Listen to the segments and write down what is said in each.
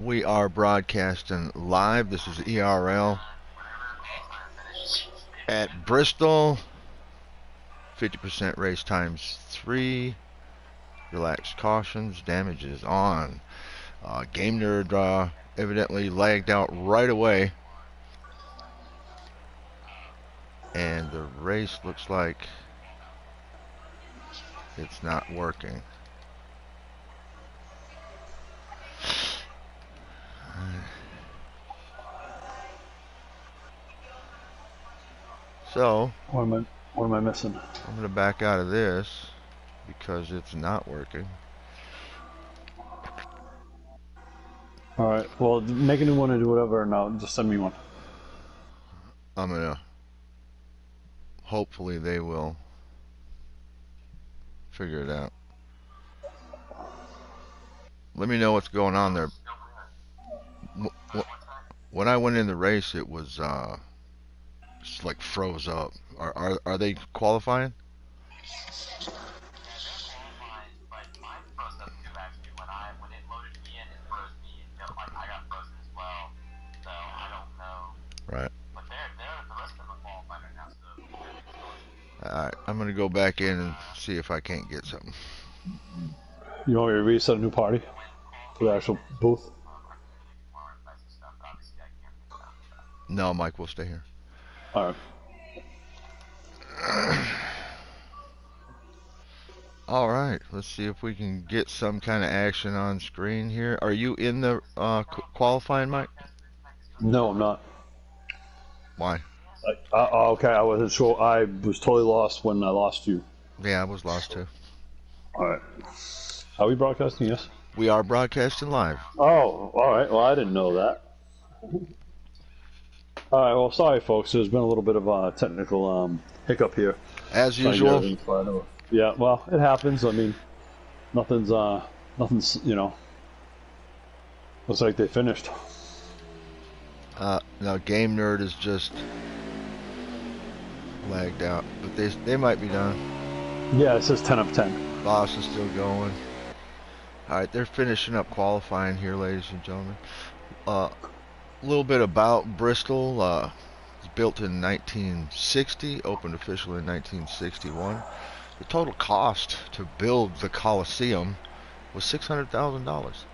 We are broadcasting live. This is ERL at Bristol. 50% race times 3. Relaxed cautions. Damage is on. Game Nerd evidently lagged out right away. And the race looks like it's not working. So, What am I missing? I'm going to back out of this because it's not working. All right. Well, make a new one and do whatever, and just send me one. I'm going to, hopefully they will figure it out. Let me know what's going on there. When I went in the race, it was just like froze up. Are they qualifying? Right. Alright, I'm gonna go back in and see if I can't get something. You want me to reset a new party for the actual booth? No, Mike, we'll stay here. All right. Alright, let's see if we can get some kind of action on screen here. Are you in the qualifying, Mike? No, I'm not. Why? Okay, I wasn't sure. I was totally lost when I lost you. Yeah, I was lost too. All right. Are we broadcasting? Yes. We are broadcasting live. Oh, all right. Well, I didn't know that. All right. Well, sorry, folks. There's been a little bit of a technical hiccup here. As usual. Yeah. Well, it happens. I mean, nothing's looks like they finished. Now Game Nerd is just lagged out, but they might be done. Yeah, it says 10 of 10. Boss is still going. Alright, they're finishing up qualifying here, ladies and gentlemen. A little bit about Bristol. It was built in 1960, opened officially in 1961. The total cost to build the Coliseum was $600,000.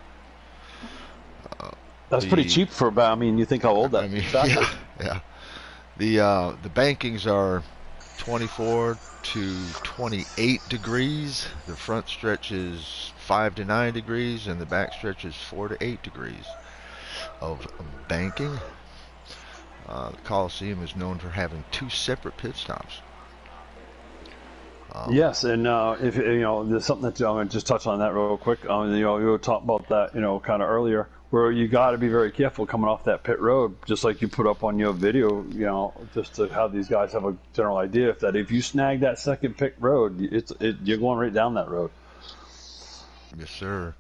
That's pretty cheap for. I mean, you think how old that? I mean, yeah. The bankings are 24 to 28 degrees. The front stretch is 5 to 9 degrees, and the back stretch is 4 to 8 degrees of banking. The Coliseum is known for having 2 separate pit stops. Yes, and if there's something that I'm going to just touch on that real quick. You were talking about that, kind of earlier, where you got to be very careful coming off that pit road, just like you put up on your video. Just to have these guys have a general idea that if you snag that second pit road, you're going right down that road. Yes, sir.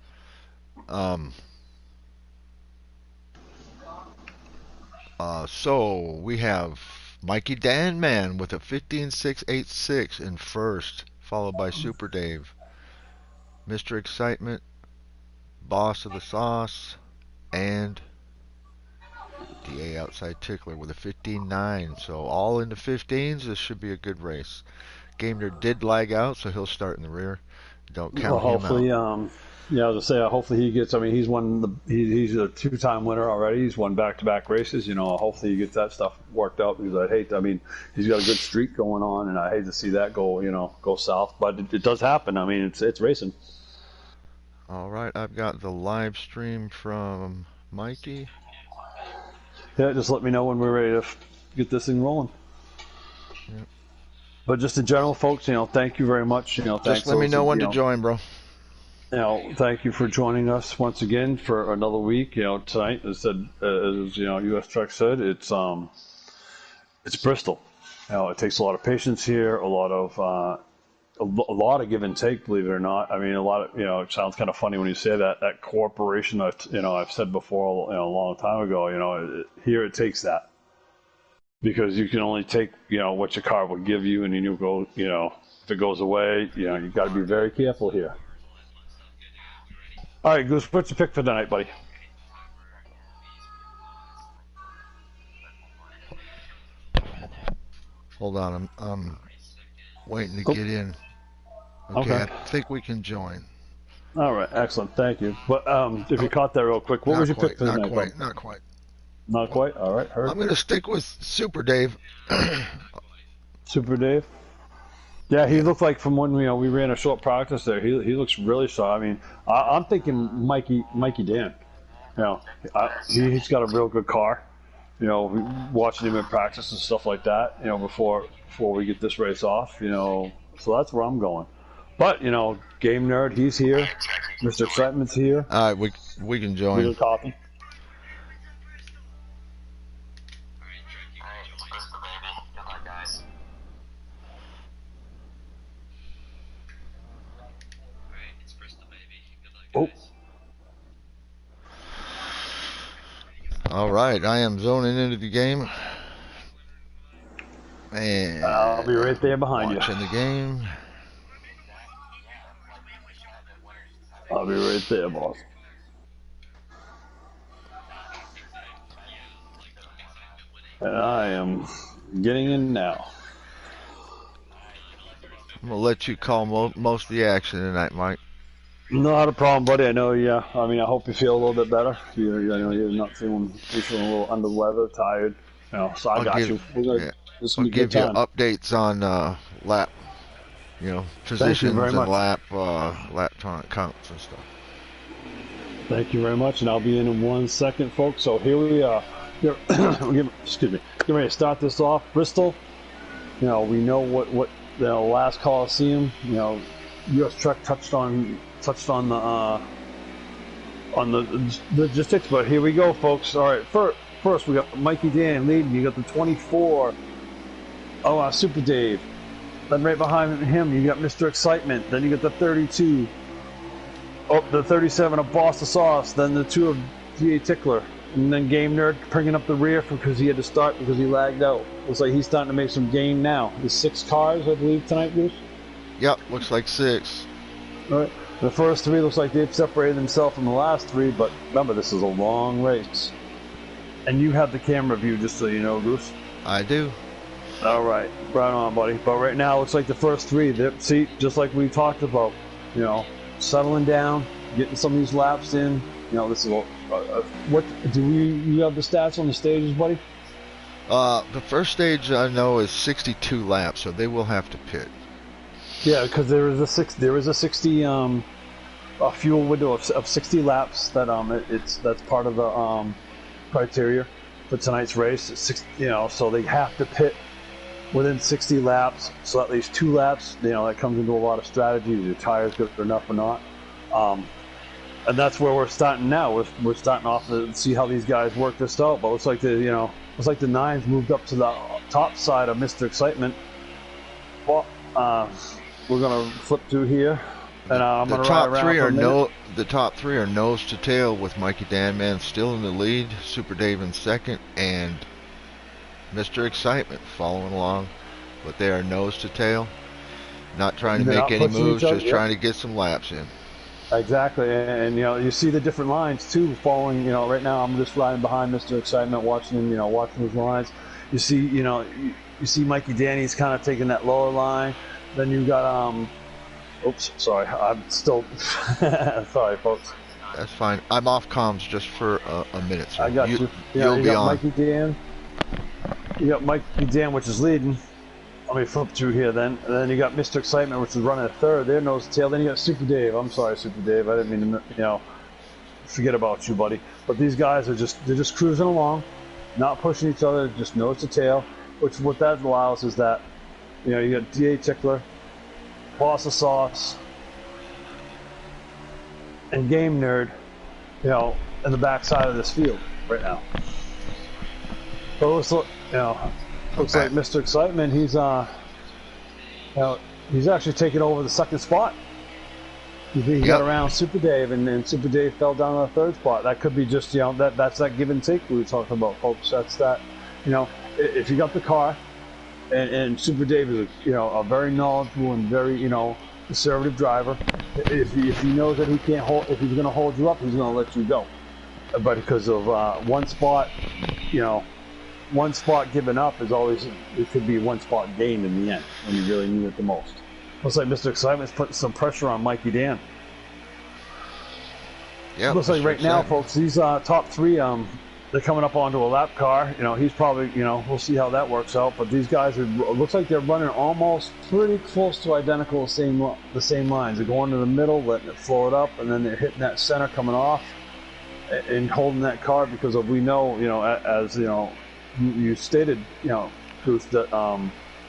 So we have Mikey Danman with a 15.686 in first, followed by Super Dave. Mr. Excitement, Boss of the Sauce, and DA Outside Tickler with a 15.9. So all in the 15s. This should be a good race. Gamer did lag out, so he'll start in the rear. Don't count hopefully, him out. Yeah, I was gonna say, hopefully he gets. I mean, he's a 2-time winner already. He's won back-to-back races. Hopefully he gets that stuff worked out because I mean, he's got a good streak going on, and I hate to see that go south. But it does happen. I mean, it's racing. All right, I've got the live stream from Mikey. Yeah, just let me know when we're ready to get this thing rolling. Yep. But just in general, folks, thank you very much. Thanks. Just let me know when to join, bro. Thank you for joining us once again for another week. Tonight, as US Truck said, it's Bristol. It takes a lot of patience here, a lot of give and take. Believe it or not, I mean, a lot of it sounds kind of funny when you say that cooperation. I've said before, a long time ago. Here it takes that because you can only take what your car will give you, and then you go if it goes away, you got to be very careful here. All right, Goose, what's your pick for tonight, buddy? Hold on, I'm waiting to Oh, get in. Okay, okay. I think we can join. All right, excellent. Thank you. But if you Oh, caught that real quick, what was not your pick quite, for not tonight, bub? quite, not quite. Not Well, quite. All right, heard. I'm going to stick with Super Dave. Super Dave. Yeah, he Yeah. looked like from when we ran a short practice there. He looks really sharp. I mean, I'm thinking Mikey Dan. He's got a real good car. Watching him in practice and stuff like that. Before we get this race off. So that's where I'm going. But Game Nerd, he's here. Mr. Excitement's here. All right, we can We join. can copy. Oh, All right, I am zoning into the game. I'll be right there And behind you. watching the game. I'll be right there, boss. And I am getting in now. I'm going to let you call most of the action tonight, Mike. Not a problem, buddy. I know. Yeah. I mean, I hope you feel a little bit better. I know you're not feeling. You're feeling a little under the weather, tired. So I I'll got give you. yeah, This is I'll gonna be a good give you time. updates on lap, Thank you very positions and much. lap counts and stuff. Thank you very much, and I'll be in 1 second, folks. So here we are. Excuse me. Getting ready to start this off. Bristol. We know what the last Coliseum. U.S. Truck touched on the logistics, but here we go, folks. All right, first we got Mikey Dan leading. You got the 24. Super Dave. Then right behind him, you got Mr. Excitement. Then you got the 32. Oh, the 37 of Boston Sauce. Then the 2 of GA Tickler. And then Game Nerd bringing up the rear because he had to start because he lagged out. Looks like he's starting to make some gain now. There's 6 cars, I believe, tonight, Bruce? Yep, looks like 6. All right. The first 3 looks like they've separated themselves from the last 3, but remember, this is a long race. And you have the camera view, just so you know, Goose. I do. All right. Right on, buddy. But right now, it looks like the first 3, see, just like we talked about, settling down, getting some of these laps in. This is what you have the stats on the stages, buddy? The first stage I know is 62 laps, so they will have to pit. Yeah, because there is a 60 a fuel window of 60 laps that's part of the criteria for tonight's race. So they have to pit within 60 laps. So at least 2 laps, that comes into a lot of strategy. Your tires good enough or not. And that's where we're starting now. We're starting off to see how these guys work this out. But it looks like the 9s moved up to the top side of Mr. Excitement. Well, we're gonna flip through here, and I'm gonna ride around for a minute. The top 3 are nose to tail with Mikey Danman still in the lead, Super Dave in second, and Mr. Excitement following along. But they are nose to tail, not trying to make any moves, just trying to get some laps in. Exactly, and you see the different lines too. Following, right now I'm just riding behind Mr. Excitement, watching him, watching his lines. You see, you see Mikey Danny's kind of taking that lower line. Then you got oops, sorry, I'm still sorry, folks. That's fine. I'm off comms just for a minute. So I got you. You'll you be got on. Mikey Dan. You got Mikey Dan, which is leading. Let me flip through here then. And then you got Mr. Excitement, which is running a third. There, nose to tail. Then you got Super Dave. I'm sorry, Super Dave. I didn't mean to, forget about you, buddy. But they're just cruising along, not pushing each other, just nose to tail. Which what that allows is that, you got DA Tickler, Boss of Sauce, and Game Nerd, in the backside of this field right now. But looks like Mr. Excitement. He's actually taking over the second spot. He got around Super Dave, and Super Dave fell down to the third spot. That could be just that's that give and take we were talking about, folks. That's that. If you got the car, and Super Dave is a very knowledgeable and very conservative driver. If he knows that he can't hold, if he's going to hold you up, he's going to let you go. But because of one spot, one spot given up is always, it could be one spot gained in the end when you really need it the most. Looks like Mr. Excitement's putting some pressure on Mikey Dan. Yeah, looks like right now, folks, these top three, they're coming up onto a lap car. He's probably, we'll see how that works out. But these guys, looks like they're running almost pretty close to identical the same lines. They're going to the middle, letting it flow it up, and then they're hitting that center coming off and holding that car because we know, as you stated, Bruce, that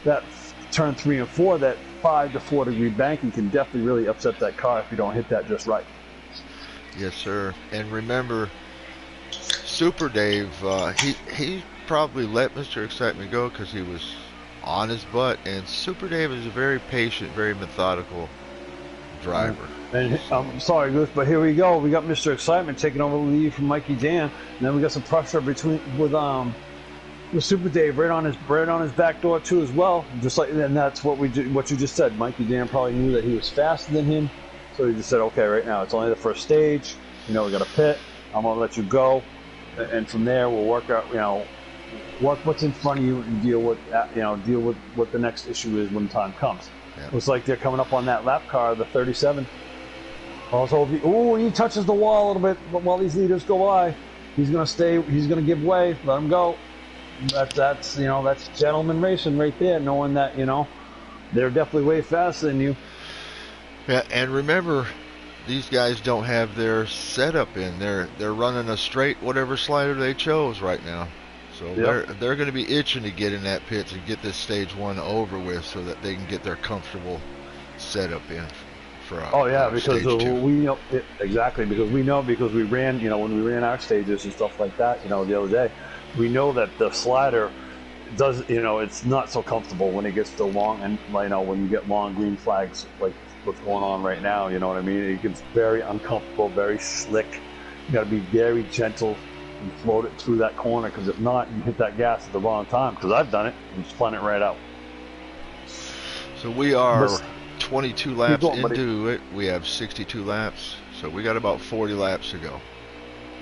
that turn 3 and 4, that 5 to 4 degree banking can definitely really upset that car if you don't hit that just right. Yes, sir. And remember, Super Dave, he probably let Mr. Excitement go because he was on his butt. And Super Dave is a very patient, very methodical driver. And I'm sorry, Goose, but here we go. We got Mr. Excitement taking over the lead from Mikey Dan, and then we got some pressure with Super Dave right on his back door too as well. Just like, and that's what you just said. Mikey Dan probably knew that he was faster than him. So he just said, okay, right now it's only the first stage. We got a pit. I'm gonna let you go, and from there we'll work out. Work what's in front of you and deal with what the next issue is when the time comes. Yeah. Looks like they're coming up on that lap car, the 37. Also, he touches the wall a little bit while these leaders go by. He's gonna stay. He's gonna give way. Let him go. That's gentleman racing right there. Knowing that they're definitely way faster than you. Yeah, and remember, these guys don't have their setup in. They're running a straight whatever slider they chose right now. So they're going to be itching to get in that pit to get this stage 1 over with, so that they can get their comfortable setup in for. Because we know exactly because we ran when we ran our stages and stuff like that the other day. We know that the slider does it's not so comfortable when it gets to long, and when you get long green flags like what's going on right now, you know what I mean? It gets very uncomfortable, very slick. You got to be very gentle and float it through that corner, because if not, you hit that gas at the wrong time. Because I've done it and spun it right out. So we are 22 laps into it. We have 62 laps, so we got about 40 laps to go.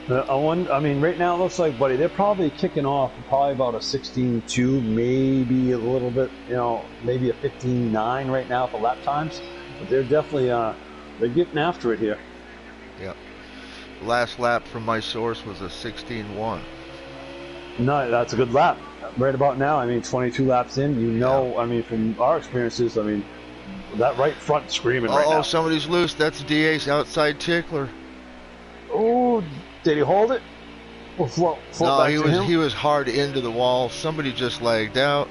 Right now it looks like, buddy, they're probably kicking off probably about a 16.2, maybe a little bit, maybe a 15.9 right now for lap times. But they're definitely they're getting after it here. Yep. Last lap from my source was a 16.1. No, that's a good lap. Right about now, 22 laps in, from our experiences, that right front screaming right now. Oh, somebody's loose. That's DA's outside tickler. Oh, did he hold it? Or float no, back to him? he was hard into the wall. Somebody just lagged out.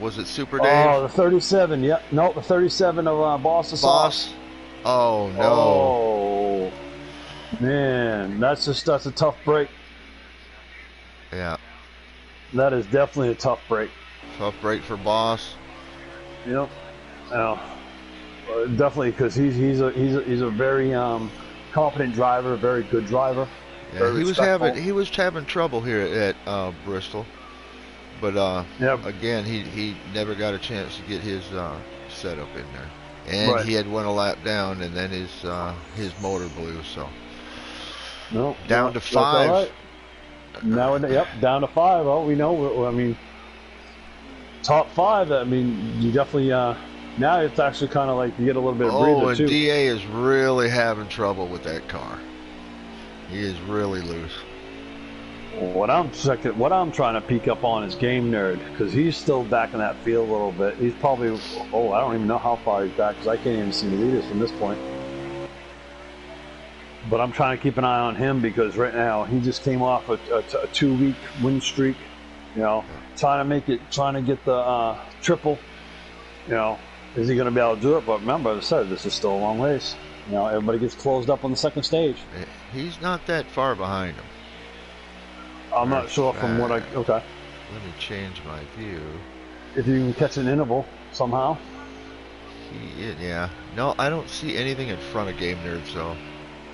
Was it Super Dave? Oh, the 37. Yep. No, the 37 of Boss. Oh no. Oh man, that's a tough break. Yeah. That is definitely a tough break. Tough break for Boss. Yep. Definitely, because he's a very competent driver, very good driver. Yeah, he was having trouble here at Bristol. But again, he never got a chance to get his setup in there, and he had went a lap down, and then his motor blew. So down to 5. Right. Now, down to 5. Well, we know. Top 5. You definitely. Now it's actually kind of like you get a little bit of breather too. And DA is really having trouble with that car. He is really loose. What I'm trying to peek up on is Game Nerd, because he's still back in that field a little bit. He's probably, I don't even know how far he's back, because I can't even see the leaders from this point. But I'm trying to keep an eye on him, because right now he just came off a 2-week win streak. Trying to get the triple. Is he going to be able to do it? But remember, as I said, this is still a long race. Everybody gets closed up on the second stage. He's not that far behind him. I'm not sure from what okay. Let me change my view. If you can catch an interval somehow. Yeah. No, I don't see anything in front of Game Nerd, so.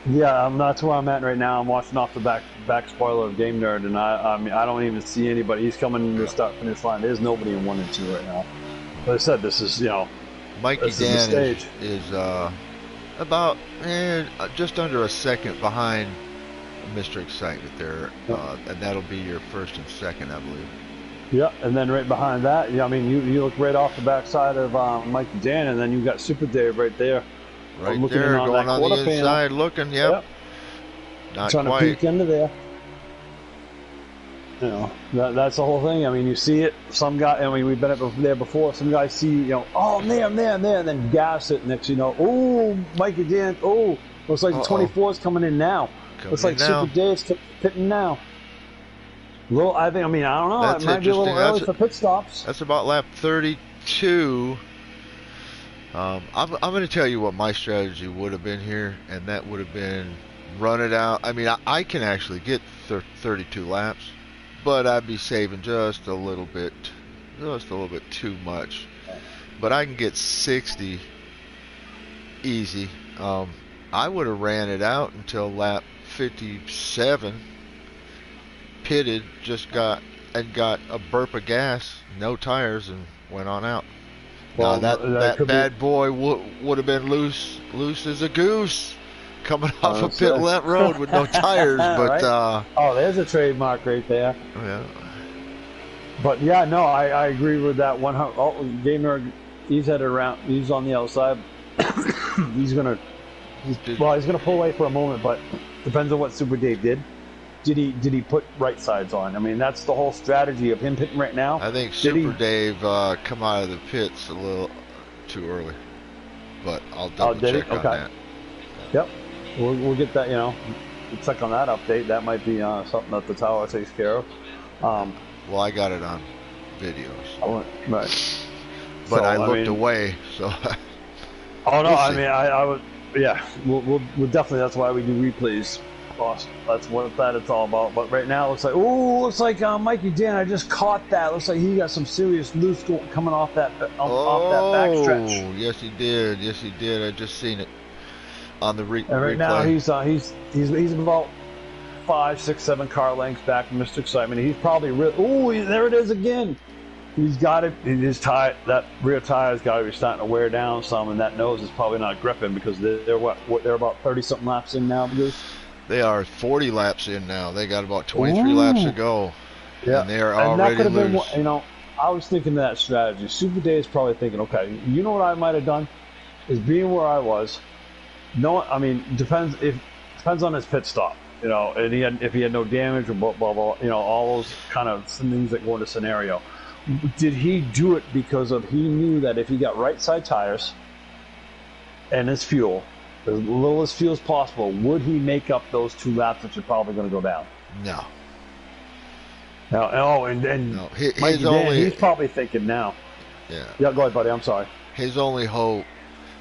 Yeah, that's where I'm at right now. I'm watching off the back spoiler of Game Nerd, and I don't even see anybody. He's coming to the start finish line. There's nobody in 1 and 2 right now. But I said this is Mikey Dan is about just under a second behind Mr. Excitement there, and that'll be your first and second, I believe. Yeah, and then right behind that, I mean, you look right off the backside of Mikey Dan, and then you got Super Dave right there, Right looking in there, on going that on the quarter panel. inside, looking. Yep. Yep, Not trying to quite. peek into there. You know, that's the whole thing. I mean, you see it. Some guy, I mean, we've been there before. Some guys see, oh, I'm there, and then gas it. Next, oh, Mikey Dan. Oh, looks like the 24 is coming in now. Looks like now. Super Dave's pitting now. Well, I don't know. That's it might be a little early That's for pit stops. That's about lap 32. I'm going to tell you what my strategy would have been here, and that would have been run it out. I mean, I can actually get 32 laps, but I'd be saving just a little bit too much. But I can get 60 easy. I would have ran it out until lap 57. Pitted, got a burp of gas, no tires, and went on out. Well, now that bad boy would have been loose as a goose coming off a pit left road with no tires. But right? There's a trademark right there. Yeah. But yeah, no, I agree with that. Gamer, he's headed around. He's on the outside. he's gonna pull away for a moment, but depends on what Super Dave did. Did he put right sides on? I mean, that's the whole strategy of him pitting right now. I think Super Dave come out of the pits a little too early, but I'll double check on that. Yep, we'll get that. We'll check on that update. That might be something that the tower takes care of. Well, I got it on videos. Right. But so, I looked away, so. Oh no! I mean, I would. Yeah, we'll definitely. That's why we do replays. That's what it's all about. But right now, it looks like Mikey Dan. I just caught that. Looks like he got some serious loose coming off that backstretch. Oh, yes he did. I just seen it on the replay. And right now he's about 5, 6, 7 car lengths back from Mr. Excitement. He's probably there it is again. He's got it. His tire, that rear tire's got to be starting to wear down some, and that nose is probably not gripping because they're about 30 something laps in now, Bruce. They are 40 laps in now. They got about 23 laps to go. Yeah. And they are already that could have loose. Been, I was thinking of that strategy. Super Dave's probably thinking, okay, you know what I might have done? Is being where I was. No, I mean, depends on his pit stop. And if he had no damage or blah, blah, blah, all those kind of things that go into scenario. Did he do it because he knew that if he got right side tires and his fuel, as little as fuel as possible, would he make up those 2 laps that you're probably going to go down? No. No, he's probably thinking now. Yeah. Yeah, go ahead, buddy. I'm sorry. His only hope,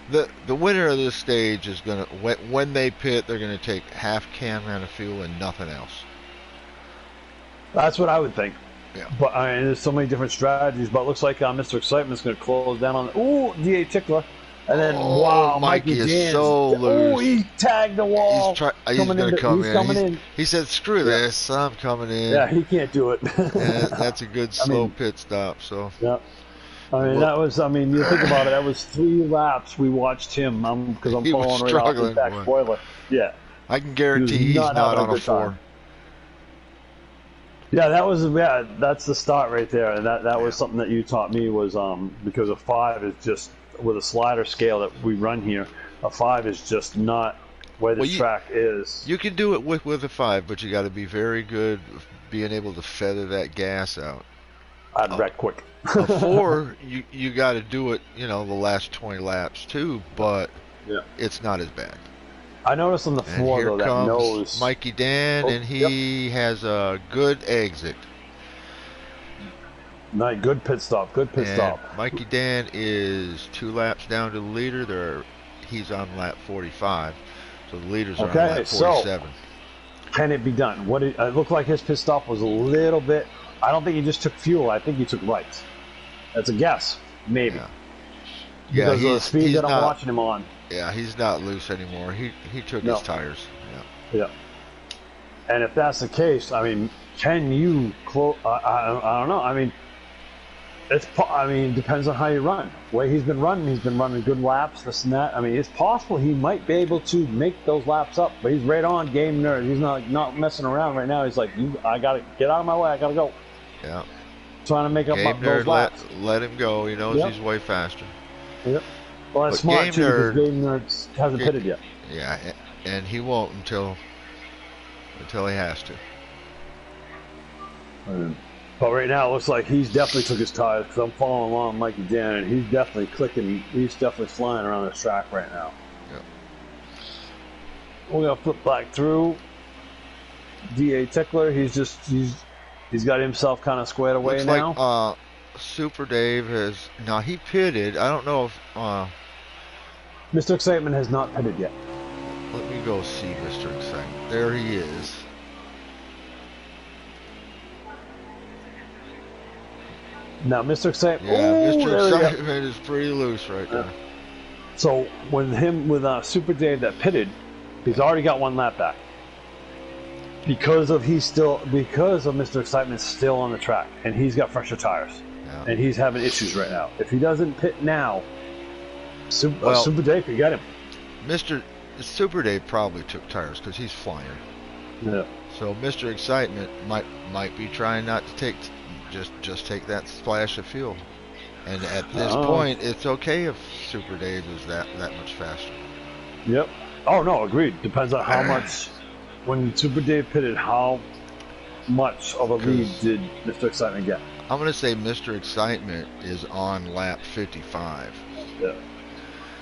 the winner of this stage is going to, when they pit, they're going to take half can of fuel and nothing else. That's what I would think. Yeah. But there's so many different strategies. But it looks like Mr. Excitement's going to close down on. DA Tickler. And then, wow, Mikey is so loose. He tagged the wall. He's going to come in. Coming in. He said, screw this, I'm coming in. Yeah, he can't do it. That's a good slow pit stop. So. Yeah. You think about it, that was 3 laps we watched him because I'm following right off his back spoiler. Yeah. I can guarantee he's not on a 4. Yeah, that's the start right there. And that was something that you taught me was because a 5 is just, with a slider scale that we run here, a 5 is just not where the track is. You can do it with a 5, but you got to be very good being able to feather that gas out. I'd wreck quick. A 4, you got to do it, the last 20 laps too, but it's not as bad. I noticed on the 4 though, that nose. Mikey Dan, and he has a good exit. Nice, good pit stop. Mikey Dan is 2 laps down to the leader. He's on lap 45, so the leaders are on lap 47. So, can it be done? It looked like his pit stop was a little bit. I don't think he just took fuel. I think he took rights. That's a guess, maybe. Yeah, because of the speed that I'm watching him on. Yeah, he's not loose anymore. He took his tires. Yeah. And if that's the case, can you close? I don't know. Depends on how you run. The way he's been running good laps, this and that. It's possible he might be able to make those laps up, but he's right on game nerd. He's not messing around right now. He's like, I gotta get out of my way. I gotta go. Yeah. trying to make up Game those Nerd laps. let him go. He knows Yep. he's way faster. Yep. Well, that's But smart Game too because Nerd, Game Nerd hasn't pitted yet. yeah, and he won't until he has to. But right now, it looks like he's definitely took his tires because I'm following along Mikey Dan, and he's definitely clicking. He's definitely flying around this track right now. Yep. We're gonna flip back through. DA Tickler, he's got himself kind of squared away Looks now. like Super Dave has now he pitted. I don't know if Mr. Excitement has not pitted yet. let me go see Mr. Excitement. There he is. Now, Mr. Excitement. Yeah, Ooh, Mr. Excitement is pretty loose right there. So with Super Dave that pitted, he's already got one lap back. Because of Mr. Excitement still on the track, and he's got fresher tires, and he's having issues right now. If he doesn't pit now, Super Dave could get him. Mr. Super Dave probably took tires because he's flying. Yeah. So Mr. Excitement might be trying not to take just take that splash of fuel. And at this point, it's okay if Super Dave is that much faster. Yep. Oh no, agreed. Depends on how much. When Super Dave pitted, how much of a lead did Mr. Excitement get? I'm going to say Mr. Excitement is on lap 55. Yeah.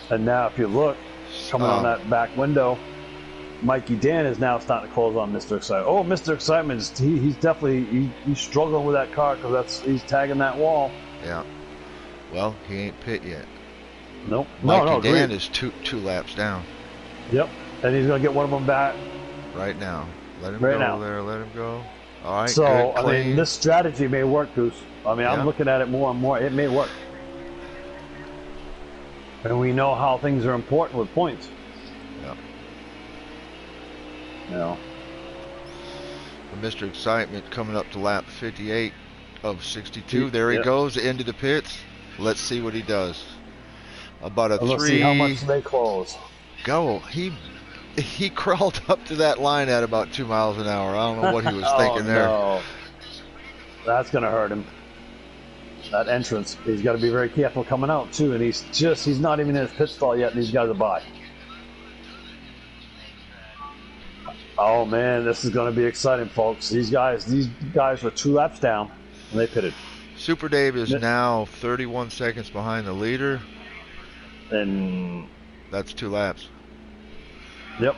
And now, if you look, coming on that back window, Mikey Dan is now starting to close on Mr. Excitement. Oh, Mr. Excitement, he's definitely he's struggling with that car because he's tagging that wall. Yeah. Well, he ain't pit yet. Nope. Mikey Dan is two laps down. Yep. And he's going to get one of them back. Right now. Let him go there. Let him go. All right. So, good, I mean, this strategy may work, Goose. I mean, I'm looking at it more and more. It may work. And we know how things are important with points. Yeah. You know. Mr. Excitement coming up to lap 58 of 62. There he goes into the pits. Let's see what he does. About a Let's see how much they close. Go. He crawled up to that line at about 2 miles an hour. I don't know what he was thinking there. No. That's going to hurt him. That entrance. He's got to be very careful coming out, too. And he's not even in his pit stall yet, and these guys are by. Oh, man, this is going to be exciting, folks. These guys were 2 laps down, and they pitted. Super Dave is now 31 seconds behind the leader. And that's 2 laps. Yep.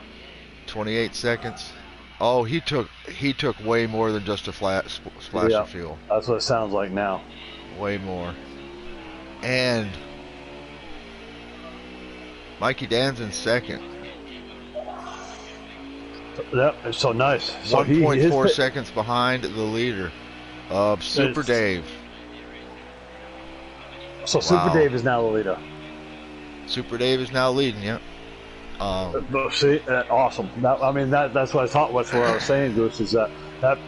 28 seconds. Oh, he took way more than just a splash of fuel. That's what it sounds like now. Way more. And Mikey Dan's in second. Yep, so nice. So 1.4 seconds behind the leader of Super Dave. So Super Dave is now the leader. Super Dave is now leading, yeah. See, awesome. That's what I thought. That's what I was saying, Goose. Is that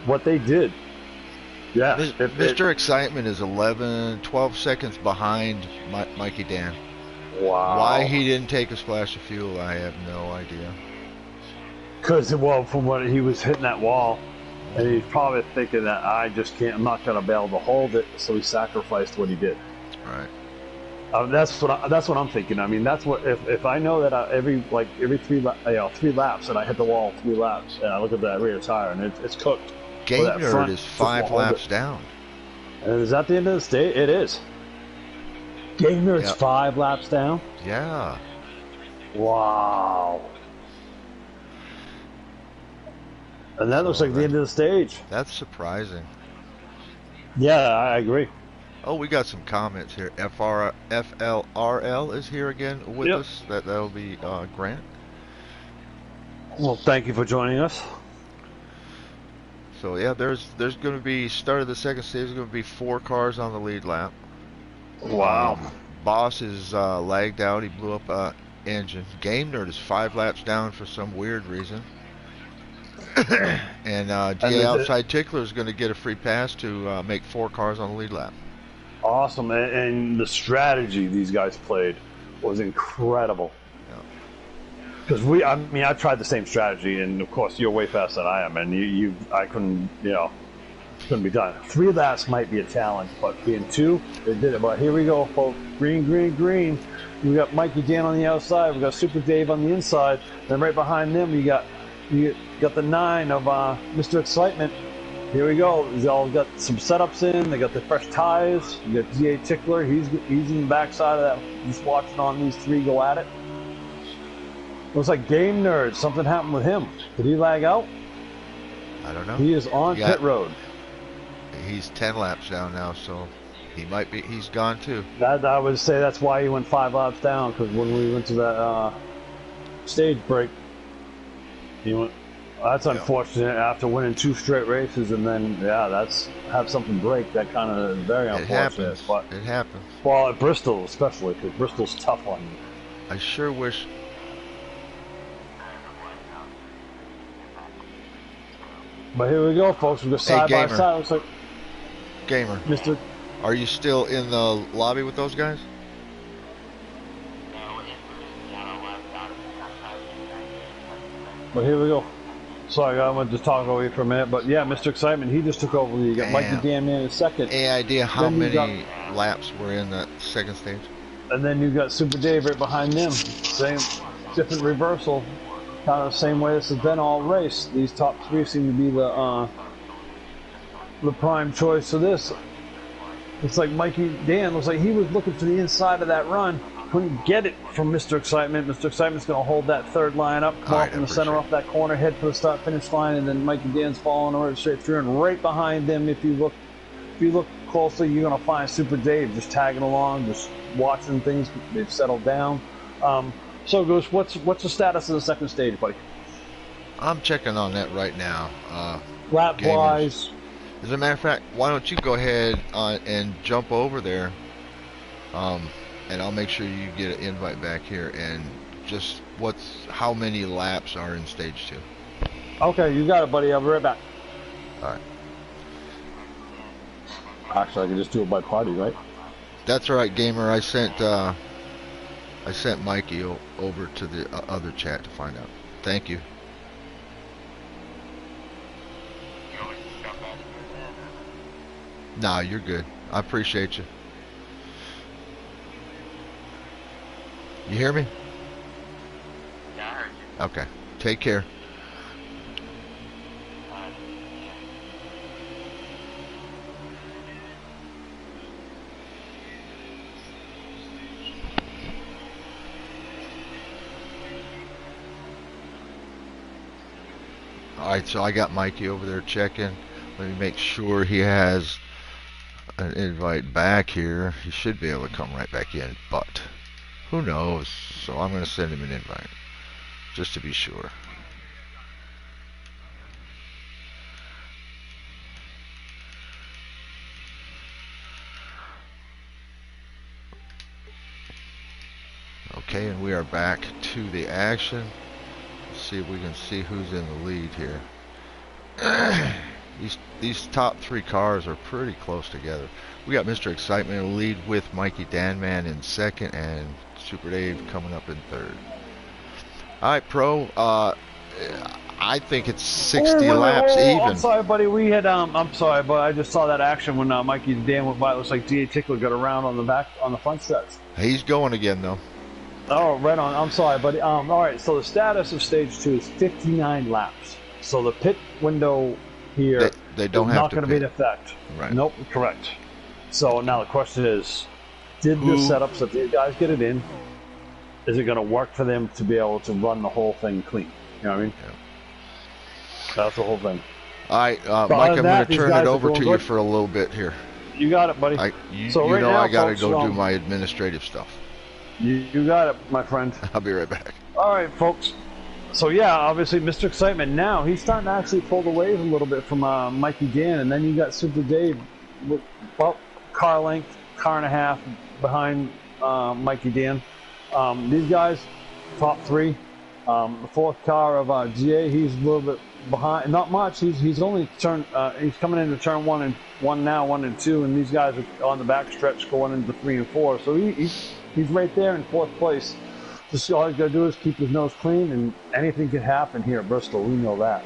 what they did? Yeah. Mr. Excitement is 12 seconds behind Mikey Dan. Wow. Why he didn't take a splash of fuel, I have no idea. Because, from what he was hitting that wall, and he's probably thinking that I'm not going to be able to hold it, so he sacrificed what he did. Right. That's what I'm thinking. I mean, that's what if I know that every 3 laps and I hit the wall 3 laps and I look at that rear tire and it's cooked. Game Nerd is 5 laps down. And is that the end of the stage? It is. Game Nerd's 5 laps down. Yeah. Wow. And that looks like the end of the stage. That's surprising. Yeah, I agree. Oh, we got some comments here. FLRL is here again with us. That'll be Grant. Well, thank you for joining us. So yeah, there's going to be start of the second stage. There's going to be 4 cars on the lead lap. Wow. Boss is lagged out. He blew up engine. Game Nerd is 5 laps down for some weird reason. And DA Outside Tickler is going to get a free pass to make 4 cars on the lead lap. Awesome, and the strategy these guys played was incredible. Because I tried the same strategy, and of course you're way faster than I am, and I couldn't, Couldn't be done. 3 laps might be a challenge, but being 2, they did it. But here we go, folks. Green, green, green. We got Mikey Dan on the outside. We got Super Dave on the inside. Then right behind them, you got the 9 of Mr. Excitement. Here we go. They all got some setups in. They got the fresh tires. You got GA Tickler. He's in the backside of that. Just watching on these 3 go at it. Looks like Game Nerd. Something happened with him. Did he lag out? I don't know. He is on pit road. He's 10 laps down now, so he might be. He's gone too. That I would say that's why he went 5 laps down, because when we went to that stage break, he went. That's unfortunate after winning 2 straight races, and then have something break. That kind of is very unfortunate. It happens. But it happens. Well, at Bristol especially, because Bristol's tough on you. I sure wish. But here we go, folks. We go side by side. Looks like Gamer. Mr. Are you still in the lobby with those guys? But here we go. Sorry, I went to talk over you for a minute. But yeah, Mr. Excitement, he just took over. You got Mikey Dan in second. Any idea how many laps were in that second stage? And then you got Super Dave right behind them. Same, different reversal. Kind of the same way this has been all race. These top 3 seem to be the prime choice of this. It's like Mikey Dan looks like he was looking for the inside of that run. Couldn't get it from Mr. Excitement. Mr. Excitement's going to hold that 3rd line up, come off in the center off that corner, head for the start-finish line, and then Mikey Dan's following right straight through. And right behind them, if you look closely, you're going to find Super Dave just tagging along, just watching things. They've settled down. So, Goose, what's the status of the second stage, buddy? I'm checking on that right now. Lap-wise. As a matter of fact, why don't you go ahead and jump over there, and I'll make sure you get an invite back here, and just how many laps are in stage 2? Okay, you got it, buddy. I'll be right back. All right. Actually, I can just do it by party, right? That's all right, Gamer. I sent Mikey over to the other chat to find out. Thank you. Nah, you're good. I appreciate you. You hear me? Yeah, I heard you. Okay. Take care. Alright, so I got Mikey over there checking. Let me make sure he has an invite back here. He should be able to come right back in, but who knows? So I'm going to send him an invite just to be sure. Okay, and we are back to the action. Let's see if we can see who's in the lead here. These top 3 cars are pretty close together. We got Mr. Excitement in the lead with Mikey Danman in second and Super Dave coming up in 3rd. Alright, Pro. I think it's 60 laps even. I'm sorry, buddy. We had I'm sorry, but I just saw that action when Mikey Dan went by. It looks like GA Tickler got around on the front stretch. He's going again though. Oh, right on. I'm sorry, buddy. All right. So the status of stage 2 is 59 laps. So the pit window here they don't is have not to going to be in effect. Right. Nope. Correct. So now the question is, did the setups that these guys get it in? Is it going to work for them to be able to run the whole thing clean? You know what I mean? Yeah. That's the whole thing. All right, Mike, I'm going to turn it over to you for a little bit here. You got it, buddy. You right know now, I got to folks, go do my administrative stuff. You got it, my friend. I'll be right back. All right, folks. So yeah, obviously, Mr. Excitement now he's starting to actually pull the waves a little bit from Mikey Dan, and then you got Super Dave, about car length, car and a half behind Mikey Dan. These guys, top 3. The 4th car of GA, he's a little bit behind. Not much. He's only turned. He's coming into turn 1 and 1 and 2, and these guys are on the back stretch going into 3 and 4. So he's right there in 4th place. Just all he's got to do is keep his nose clean, and anything can happen here at Bristol. We know that.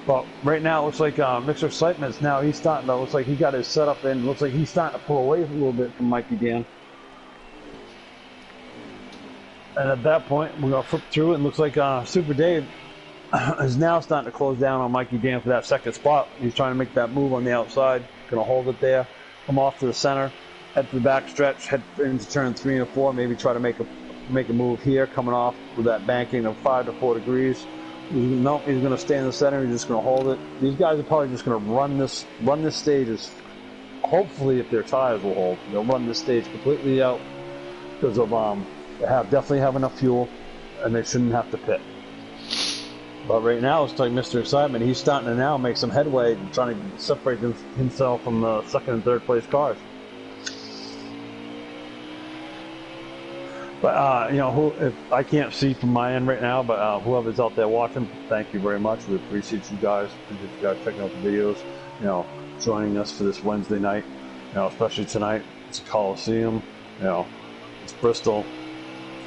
But right now, it looks like Mr. Excitement's now, he's starting to, looks like he got his setup in. Looks like he's starting to pull away a little bit from Mikey Dan. And at that point, we're going to flip through it, and looks like Super Dave is now starting to close down on Mikey Dan for that second spot. He's trying to make that move on the outside, going to hold it there, come off to the center, head to the back stretch, head into turn 3 and 4, maybe try to make a move here, coming off with that banking of 5 to 4 degrees. No, he's going to stay in the center. He's just going to hold it. These guys are probably just going to run this stage as, hopefully, if their tires will hold, they'll run this stage completely out because of they definitely have enough fuel, and they shouldn't have to pit. But right now, it's like Mr. Excitement. He's starting to now make some headway, trying to separate himself from the second and third place cars. But, if I can't see from my end right now, but whoever's out there watching, thank you very much. We appreciate you guys. Appreciate you guys checking out the videos, joining us for this Wednesday night, especially tonight. It's a Coliseum, it's Bristol.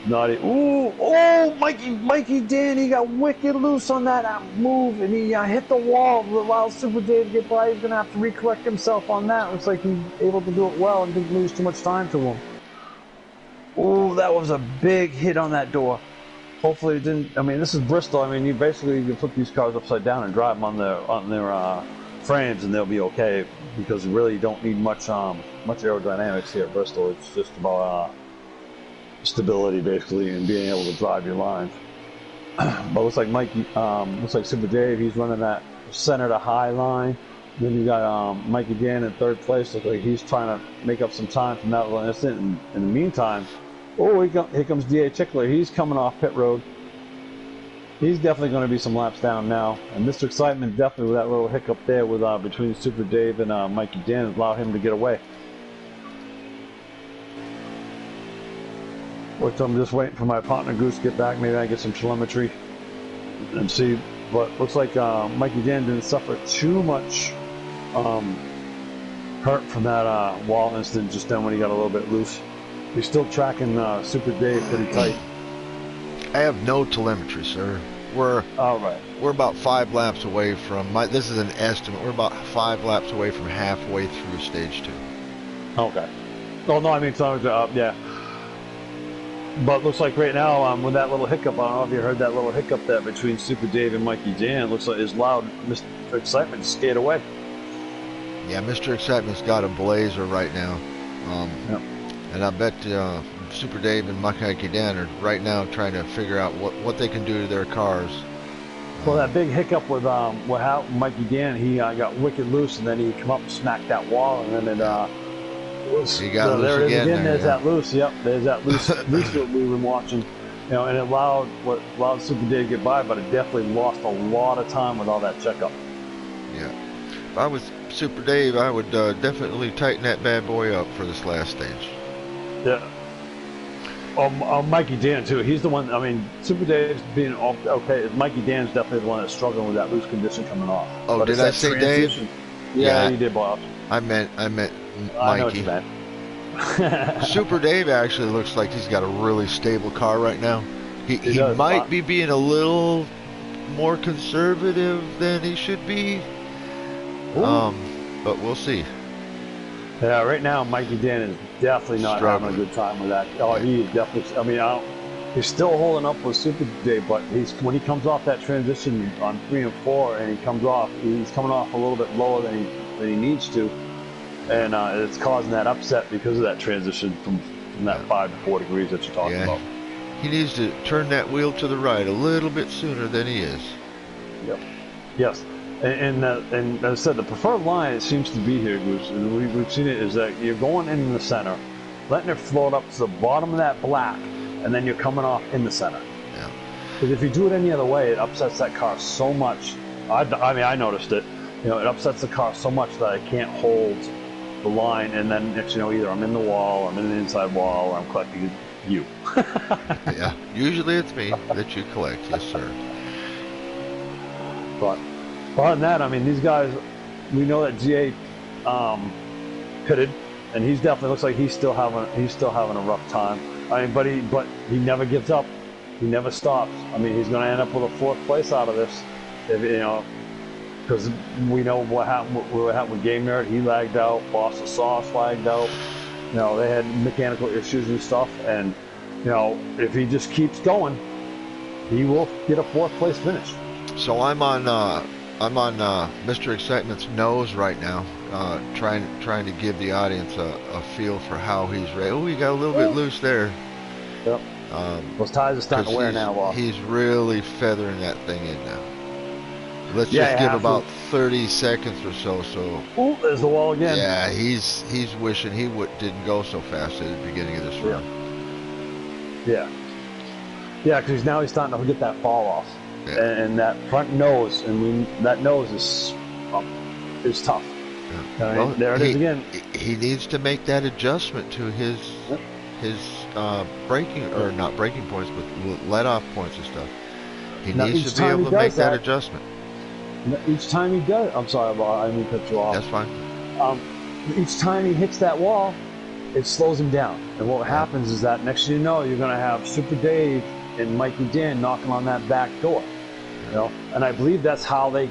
Naughty. Ooh, oh, Mikey Dan, he got wicked loose on that move, and he hit the wall while Super Dave get by. He's going to have to recorrect himself on that. Looks like he's able to do it well and didn't lose too much time to him. Ooh, that was a big hit on that door. Hopefully it didn't. I mean, this is Bristol. I mean, you can flip these cars upside down and drive them on their frames, and they'll be okay because you really don't need much aerodynamics here at Bristol. It's just about stability basically and being able to drive your lines. But looks like Super Dave. He's running that center to high line. Then you got Mikey Dan in third place. Looks like he's trying to make up some time from that little incident. And in the meantime, here comes D.A. Tickler. He's coming off pit road. He's definitely going to be some laps down now. And Mr. Excitement, definitely with that little hiccup there with between Super Dave and Mikey Dan, allowed him to get away. Which I'm just waiting for my partner Goose to get back. Maybe I get some telemetry and see. But looks like Mikey Dan didn't suffer too much hurt from that wall incident just then when he got a little bit loose. He's still tracking Super Dave pretty tight. I have no telemetry, sir. We're about 5 laps away from this is an estimate. We're about 5 laps away from halfway through stage 2. Okay. Oh no, I mean yeah. But looks like right now, with that little hiccup, I don't know if you heard that little hiccup there between Super Dave and Mikey Dan. Looks like it's loud. Mr. Excitement skate away. Yeah, Mr. Excitement's got a blazer right now. Yep. And I bet Super Dave and Mikey Dan are right now trying to figure out what they can do to their cars. Well, that big hiccup with what happened, Mikey Dan, he got wicked loose, and then he come up and smacked that wall, and then it he got loose again. There's that loose. Yep, there's that loose that we were watching. And it allowed Super Dave to get by, but it definitely lost a lot of time with all that checkup. Yeah. If I was Super Dave, I would definitely tighten that bad boy up for this last stage. Yeah. Mikey Dan too. He's the one. I mean, Super Dave's being okay. Mikey Dan's definitely the one that's struggling with that loose condition coming off. Oh, did I say Dave? Yeah, you did, Bob. I meant Mikey. I know what you meant. Super Dave actually looks like he's got a really stable car right now. He might be being a little more conservative than he should be. But we'll see. Yeah, right now Mikey Dan is definitely not having a good time with that. Oh, he is definitely. I mean, he's still holding up with Super Dave, but when he comes off that transition on 3 and 4, and he's coming off a little bit lower than he needs to, and it's causing that upset because of that transition from that 5 to 4 degrees that you're talking about. He needs to turn that wheel to the right a little bit sooner than he is. Yep. Yes. And as I said, the preferred line, it seems to be here, Goose, and we've seen it, is that you're going in the center, letting it float up to the bottom of that black, and then you're coming off in the center. Yeah. Because if you do it any other way, it upsets that car so much. I mean, I noticed it. It upsets the car so much that I can't hold the line, and then either I'm in the wall, I'm in the inside wall, or I'm collecting you. Yeah. Usually it's me that you collect, yes, sir. But other than that, I mean, these guys, we know that GA pitted, and he's definitely looks like he's still having a rough time. I mean, but he never gives up. He never stops. I mean, he's going to end up with a 4th place out of this. If because we know what happened with Game Nerd. He lagged out. Boss of Sauce lagged out. You know, they had mechanical issues and stuff. And, you know, if he just keeps going, he will get a 4th place finish. So I'm on Mr. Excitement's nose right now, trying to give the audience a feel for how he's ready. Oh, he got a little bit loose there. Yep. Those tires are starting to wear now, boss. He's really feathering that thing in now. Let's just give about 30 seconds or so. Ooh, there's the wall again. Yeah, he's wishing he didn't go so fast at the beginning of this run. Yeah. Yeah, because now he's starting to get that fall off. Yeah. And that front nose, that nose is tough. Yeah. I mean, there it is again. He needs to make that adjustment to his braking, or not braking points, but let off points and stuff. He needs to be able to make that adjustment. Each time he does, I'm sorry, I didn't cut you off. That's fine. Each time he hits that wall, it slows him down. And what happens is that next thing you know, you're going to have Super Dave and Mikey Dan knocking on that back door. You know, and I believe that's how they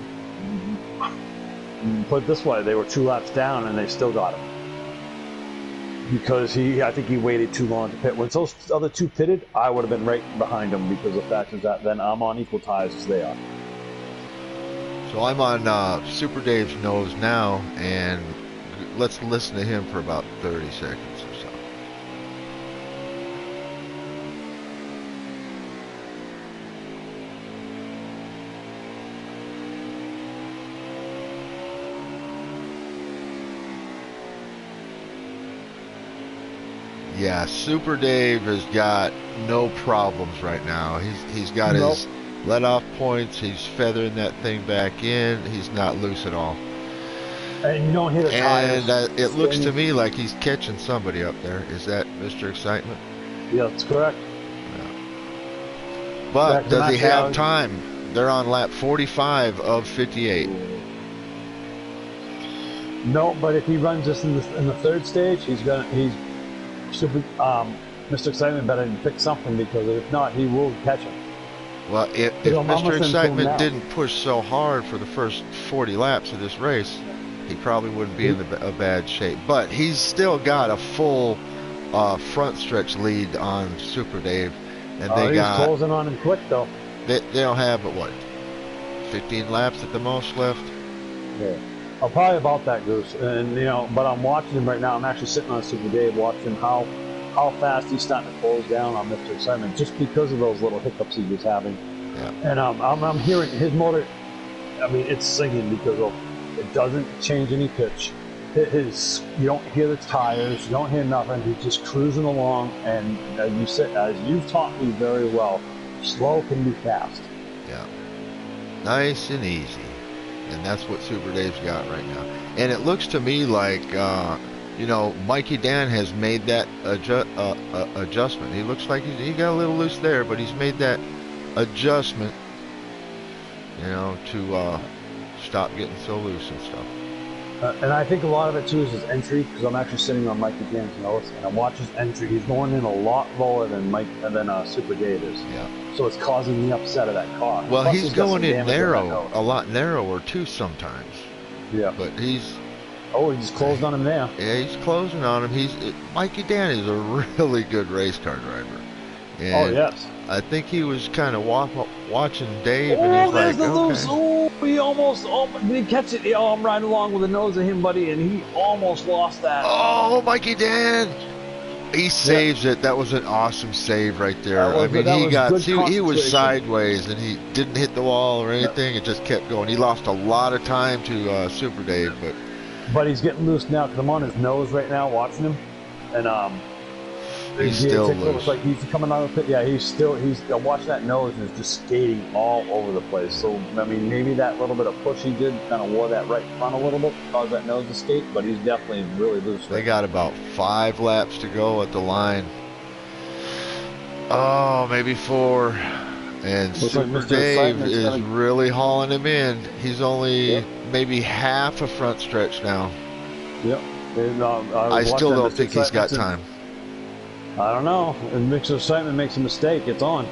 put it this way. They were 2 laps down and they still got him. Because I think he waited too long to pit. When those other 2 pitted, I would have been right behind him, because the fact is that then I'm on equal tires as they are. So I'm on Super Dave's nose now, and let's listen to him for about 30 seconds or so. Yeah, Super Dave has got no problems right now. He's got his let off points. He's feathering that thing back in. He's not loose at all. And you don't hear the tires. And it looks to me like he's catching somebody up there. Is that Mr. Excitement? Yeah, that's correct. Yeah. But does he have time? They're on lap 45 of 58. No, but if he runs this in the 3rd stage, Mr. Excitement better pick something, because if not, he will catch him. Well, if Mr. Excitement didn't push so hard for the first 40 laps of this race, he probably wouldn't be in a bad shape. But he's still got a full front stretch lead on Super Dave, and he's closing on him quick though. They don't have but what, 15 laps at the most left. Yeah. Oh, probably about that, Goose. And you know, but I'm watching him right now. I'm actually sitting on Super Dave, watching how fast he's starting to close down on Mr. Excitement, just because of those little hiccups he was having. Yeah. And I'm hearing his motor. I mean, it's singing because it doesn't change any pitch. You don't hear the tires, you don't hear nothing. He's just cruising along. And as you've taught me very well, slow can be fast. Yeah. Nice and easy. And that's what Super Dave's got right now. And it looks to me like, Mikey Dan has made that adjustment. He looks like he got a little loose there, but he's made that adjustment, to stop getting so loose and stuff. And I think a lot of it too is his entry, because I'm actually sitting on Mikey Dan's nose, and I watch his entry. He's going in a lot lower than Super Dave is. Yeah. So it's causing the upset of that car. Well, plus he's going in narrow, a lot narrower too sometimes. Yeah. But he just closed on him there. Yeah, he's closing on him. Mikey Dan is a really good race car driver. And yes. I think he was kind of watching Dave, and he's like, loose. Oh, he almost. Oh, did he catch it? Oh, I'm riding along with the nose of him, buddy, and he almost lost that. Oh, Mikey Dan! He saves it. That was an awesome save right there. He was sideways, and he didn't hit the wall or anything. It just kept going. He lost a lot of time to Super Dave, but he's getting loose now, because I'm on his nose right now watching him, and he's still loose. Looks like he's coming out of the pit. Yeah, he's watching that nose, and is just skating all over the place. So I mean, maybe that little bit of push he did kind of wore that right front a little bit, caused that nose to skate. But he's definitely really loose. They got about 5 laps to go at the line. Oh, maybe 4. And Super Dave is really hauling him in. He's only maybe half a front stretch now. Yep. And, I still don't think he's got time. I don't know. If Mr. Excitement makes a mistake, it's on.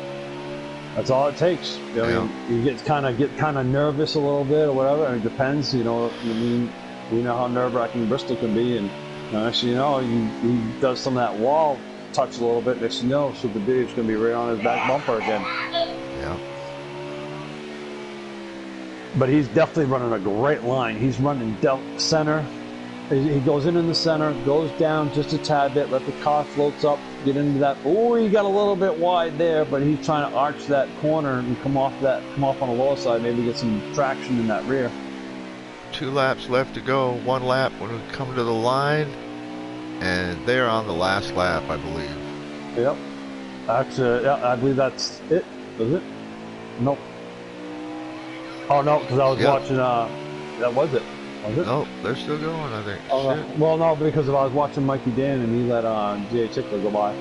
That's all it takes. I mean, you get kind of nervous a little bit or whatever, and it depends. You know, I mean, we know how nerve-wracking Bristol can be, and actually, he does some of that wall touch a little bit. Next thing you know, Super Dave's going to be right on his back bumper again. Yeah. But he's definitely running a great line. He's running center. He goes in the center, goes down just a tad bit, let the car floats up, get into that. Oh, he got a little bit wide there, but he's trying to arch that corner and come off on the lower side, maybe get some traction in that rear. 2 laps left to go. 1 lap when we come to the line, and they're on the last lap, I believe. Yep. Actually, yeah, I believe that's it. Was it? Nope. Oh no, because I was watching. That was it. Was it? No, they're still going, I think. Well, no, because I was watching Mikey Dan and he let D.A. Tickler go by.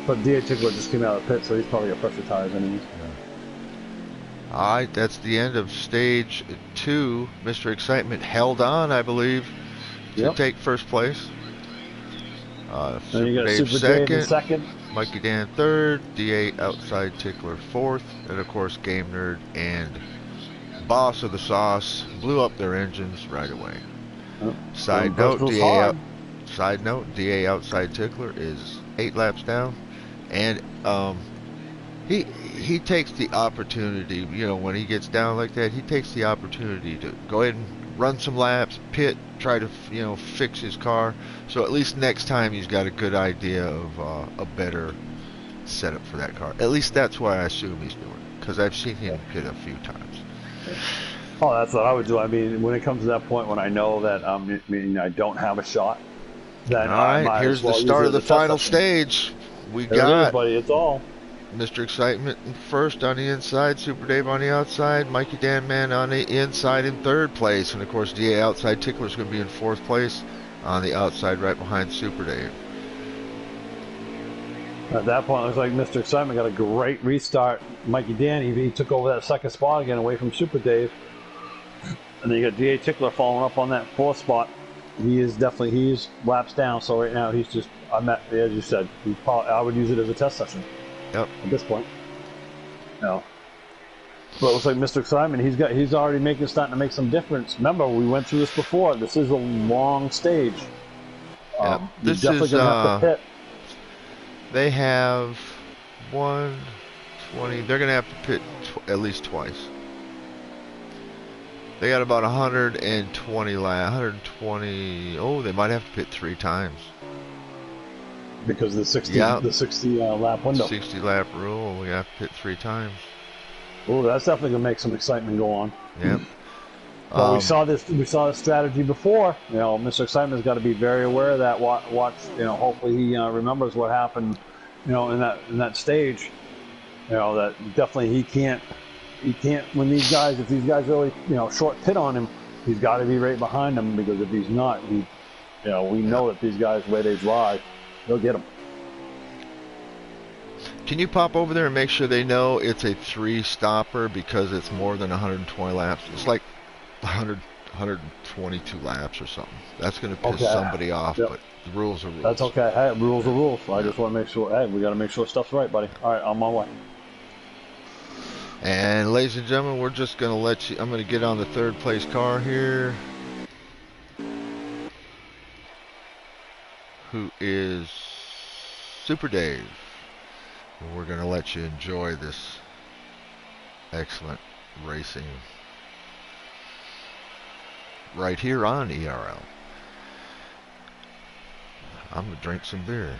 But D.A. Tickler just came out of the pit, so he's probably got pressure tires anyways. Yeah. All right, that's the end of stage 2. Mr. Excitement held on, I believe, to take first place. Then you got Super Dave in second. Mikey Dan third. D.A. Outside Tickler fourth. And, of course, Game Nerd and Boss of the Sauce blew up their engines right away. Side note, DA Outside Tickler is 8 laps down, and he takes the opportunity, when he gets down like that, he takes the opportunity to go ahead and run some laps, pit, try to fix his car, so at least next time he's got a good idea of a better setup for that car. At least that's why I assume he's doing it, because I've seen him pit a few times. Oh, that's what I would do. I mean, when it comes to that point when I know that I don't have a shot, then all right, here's the start of the final stage. We got it, buddy. It's all Mr. Excitement in first on the inside, Super Dave on the outside, Mikey Dan Man on the inside in third place, and of course DA Outside Tickler is going to be in fourth place on the outside, right behind Super Dave. At that point, it looks like Mr. Excitement got a great restart. Mikey Dan, he took over that second spot again away from Super Dave. And then you got D.A. Tickler following up on that fourth spot. He's laps down, so right now he's just, as you said, I would use it as a test session. Yep. At this point. No. But it looks like Mr. Excitement, he's already starting to make some difference. Remember, we went through this before. This is a long stage. Yep. This is definitely going to have to pit. They have 120. They're going to have to pit at least twice. They got about 120 laps. 120. Oh, they might have to pit 3 times. Because the 60 lap window. 60 lap rule. We have to pit 3 times. Oh, that's definitely gonna make some excitement go on. Yep. Well, we saw this strategy before. Mr. Excitement's got to be very aware of that. Watch. Hopefully he remembers what happened. In that stage. That definitely he can't. He can't, if these guys really, short pit on him, he's got to be right behind them, because if he's not, we know that these guys, where they drive, they'll get him. Can you pop over there and make sure they know it's a 3-stopper because it's more than 120 laps? It's like 122 laps or something. That's going to piss somebody off, but the rules are rules. That's okay. Hey, rules are rules. I just want to make sure, we got to make sure stuff's right, buddy. All right, on my way. And ladies and gentlemen, we're just going to let you, I'm going to get on the third place car here, who is Super Dave. And we're going to let you enjoy this excellent racing right here on ERL. I'm going to drink some beer.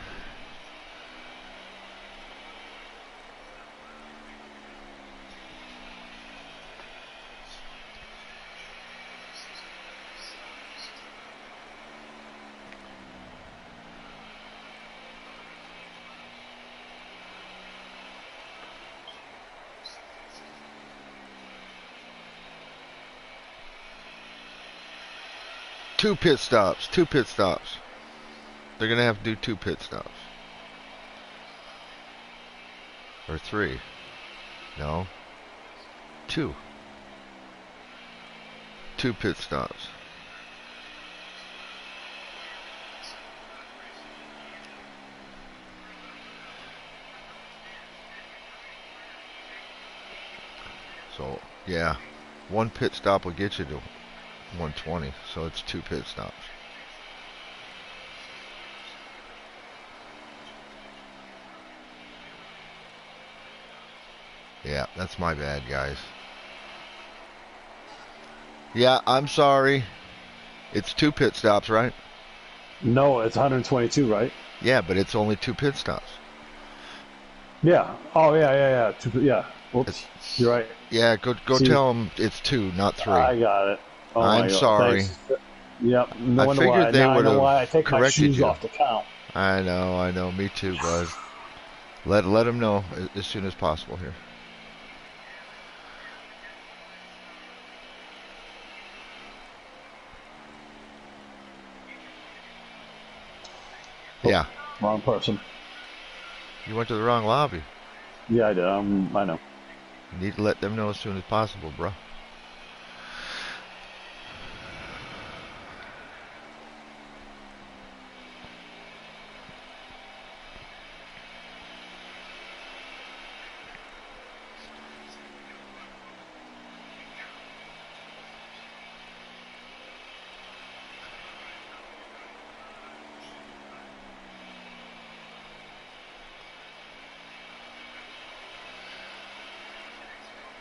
Two pit stops. They're going to have to do 2 pit stops. Or 3. No. 2. 2 pit stops. So, yeah, one pit stop will get you to 120. So it's 2 pit stops. Yeah, that's my bad, guys. Yeah, I'm sorry. It's 2 pit stops, right? No, it's 122, right? Yeah, but it's only 2 pit stops. Yeah. Oh, yeah. Yeah. Whoops. You're right. Yeah, go See, tell them it's 2, not 3. I got it. Oh my I'm God. sorry. Thanks. Yep. No I wonder figured why. they Now I would know have why I take my corrected shoes you. off to count. I know. Me too, Buzz. Let them know as soon as possible here. Oh, Yeah. Wrong person. You went to the wrong lobby. Yeah, I did. I know. You need to let them know as soon as possible, bro.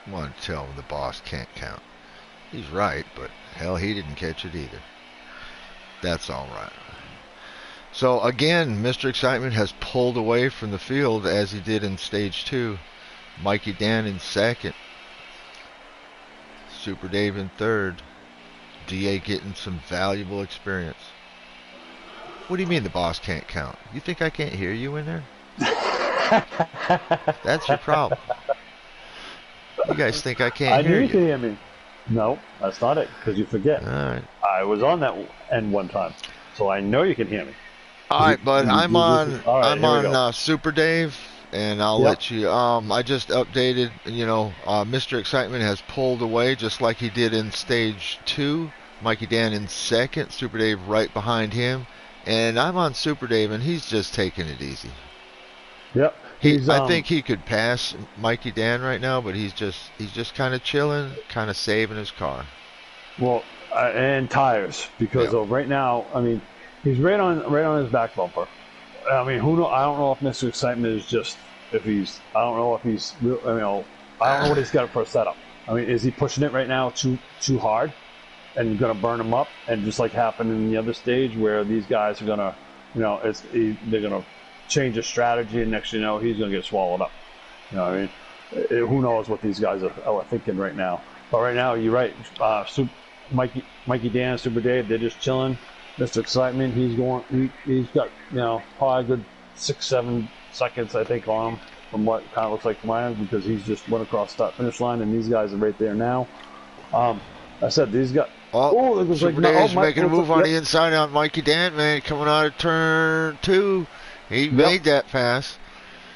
I want to tell him the boss can't count. He's right, but hell, he didn't catch it either. That's all right. So again, Mr. Excitement has pulled away from the field as he did in stage 2. Mikey Dan in second. Super Dave in third. DA getting some valuable experience. What do you mean the boss can't count? You think I can't hear you in there? That's your problem. You guys think I can't hear you? I knew you could hear me. No, that's not it, because you forget. All right. I was on that end one time, so I know you can hear me. All right, bud. I'm on Super Dave, and I'll let you. I just updated. Mr. Excitement has pulled away just like he did in stage 2. Mikey Dan in second. Super Dave right behind him, and I'm on Super Dave, and he's just taking it easy. Yep. I think he could pass Mikey Dan right now, but he's just kind of chilling, kind of saving his car. Well, and tires, because right now, I mean, he's right on his back bumper. I mean, who know? I don't know if Mr. Excitement is just I don't know if he's. I don't know what he's got for a setup. I mean, is he pushing it right now too hard, and going to burn him up? And just like happened in the other stage, where these guys are gonna, they're gonna change his strategy, and next thing you know, he's going to get swallowed up. You know what I mean? Who knows what these guys are thinking right now. But right now, you're right. Mikey Dan, Super Dave, they're just chilling. Mr. Excitement, he's got, probably a good 6-7 seconds, I think, on him, from what kind of looks like mine, because he's just went across that finish line, and these guys are right there now. I said, these guys. Oh, Super Dave's making a move on the inside on Mikey Dan, man, coming out of turn 2. He made that pass.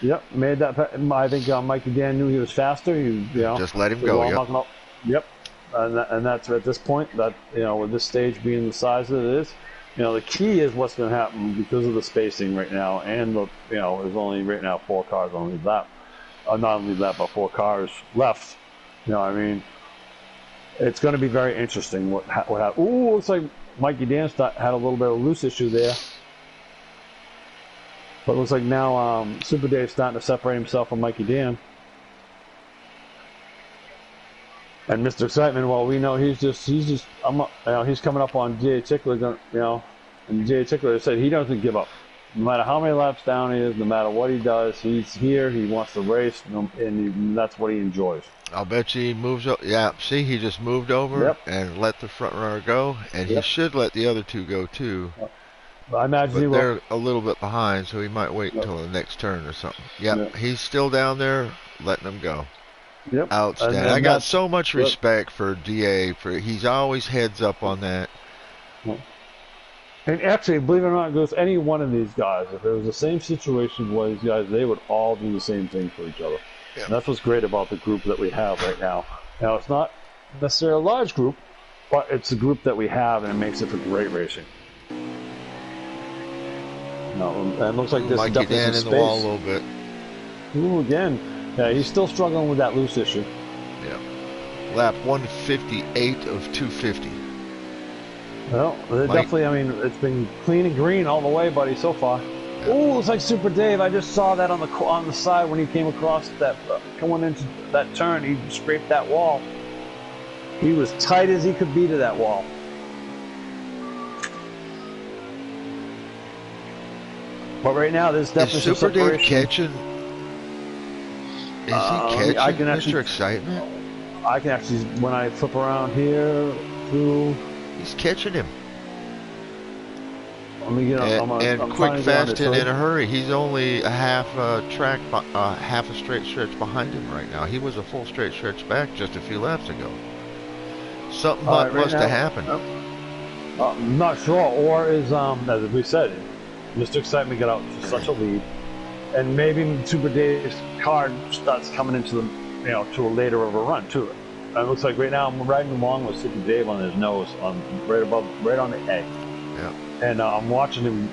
Yep, made that pass. I think Mikey Dan knew he was faster. Just let him go. Yep. And that's at this point that with this stage being the size that it is, the key is what's going to happen because of the spacing right now, and there's only right now 4 cars on lead lap. Not only that, but 4 cars left. I mean, it's going to be very interesting what happens. Ooh, looks like Mikey Dan had a little bit of a loose issue there. But it looks like now Super Dave's starting to separate himself from Mikey Dan. And Mr. Excitement, well, we know he's coming up on Jay Tickler, and Jay Tickler said he doesn't give up. No matter how many laps down he is, no matter what he does, he's here, he wants to race, and that's what he enjoys. I'll bet you he moves up. Yeah, see, he just moved over and let the front runner go, and he should let the other 2 go too. I imagine they're a little bit behind, so he might wait until the next turn or something. Yep, he's still down there, letting them go. Yep. Outstanding. I got so much respect for DA. He's always heads up on that. And actually, believe it or not, it goes any one of these guys. If it was the same situation with these guys, they would all do the same thing for each other. Yep. And that's what's great about the group that we have right now. Now, it's not necessarily a large group, but it's a group that we have, and it makes it for great racing. No, and it looks like this is definitely Dan in the wall a little bit. Ooh, again. Yeah, he's still struggling with that loose issue. Yeah. lap 158 of 250. Well, definitely. I mean, it's been clean and green all the way, buddy, so far. Yeah. Oh, looks like Super Dave. I just saw that on the side when he came across that going into that turn. He scraped that wall. He was tight as he could be to that wall. But right now, there's definitely Is Super some Dave catching? Is he catching I can actually, Mr. Excitement? I can actually, when I flip around here through. He's catching him. Let me get and quick, fast, and in a hurry. He's only a half track, half a straight stretch behind him right now. He was a full straight stretch back just a few laps ago. Something must have happened. I'm not sure, or is as we said, Mr. Excitement got out to such a lead, and maybe Super Dave's car starts coming into the, to a later of a run too. And it looks like right now I'm riding along with Super Dave on his nose, right on the A. Yeah. And I'm watching him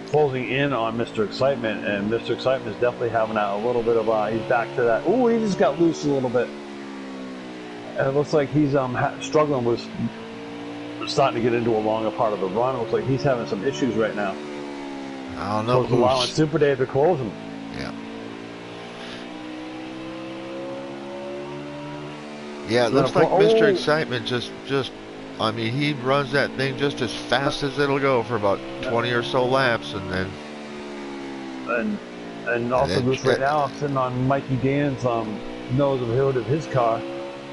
closing in on Mr. Excitement, and Mr. Excitement is definitely having a little bit of he's back to that. Oh, he just got loose a little bit. And it looks like he's struggling with starting to get into a longer part of the run. It looks like he's having some issues right now. I don't know who's allowing Super Dave to close him. Yeah. Yeah, it looks like Mr. Excitement just I mean, he runs that thing just as fast as it'll go for about 20 or so laps, and then. And also, this right now, I'm sitting on Mikey Dan's nose of the hood of his car,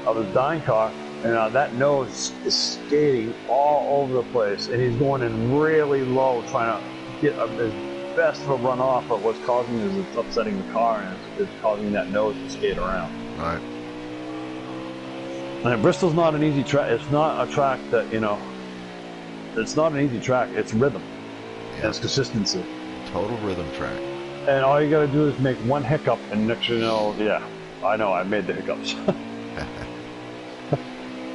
of his dying car, and that nose is skating all over the place, and he's going in really low, trying to get his best of a run off. But what's causing is it's upsetting the car, and it's causing that nose to skate around. Right. And Bristol's not an easy track. It's not a track that, it's not an easy track. It's rhythm. Yeah. And it's consistency. Total rhythm track. And all you got to do is make one hiccup, and next thing you know, yeah, I know, I made the hiccups.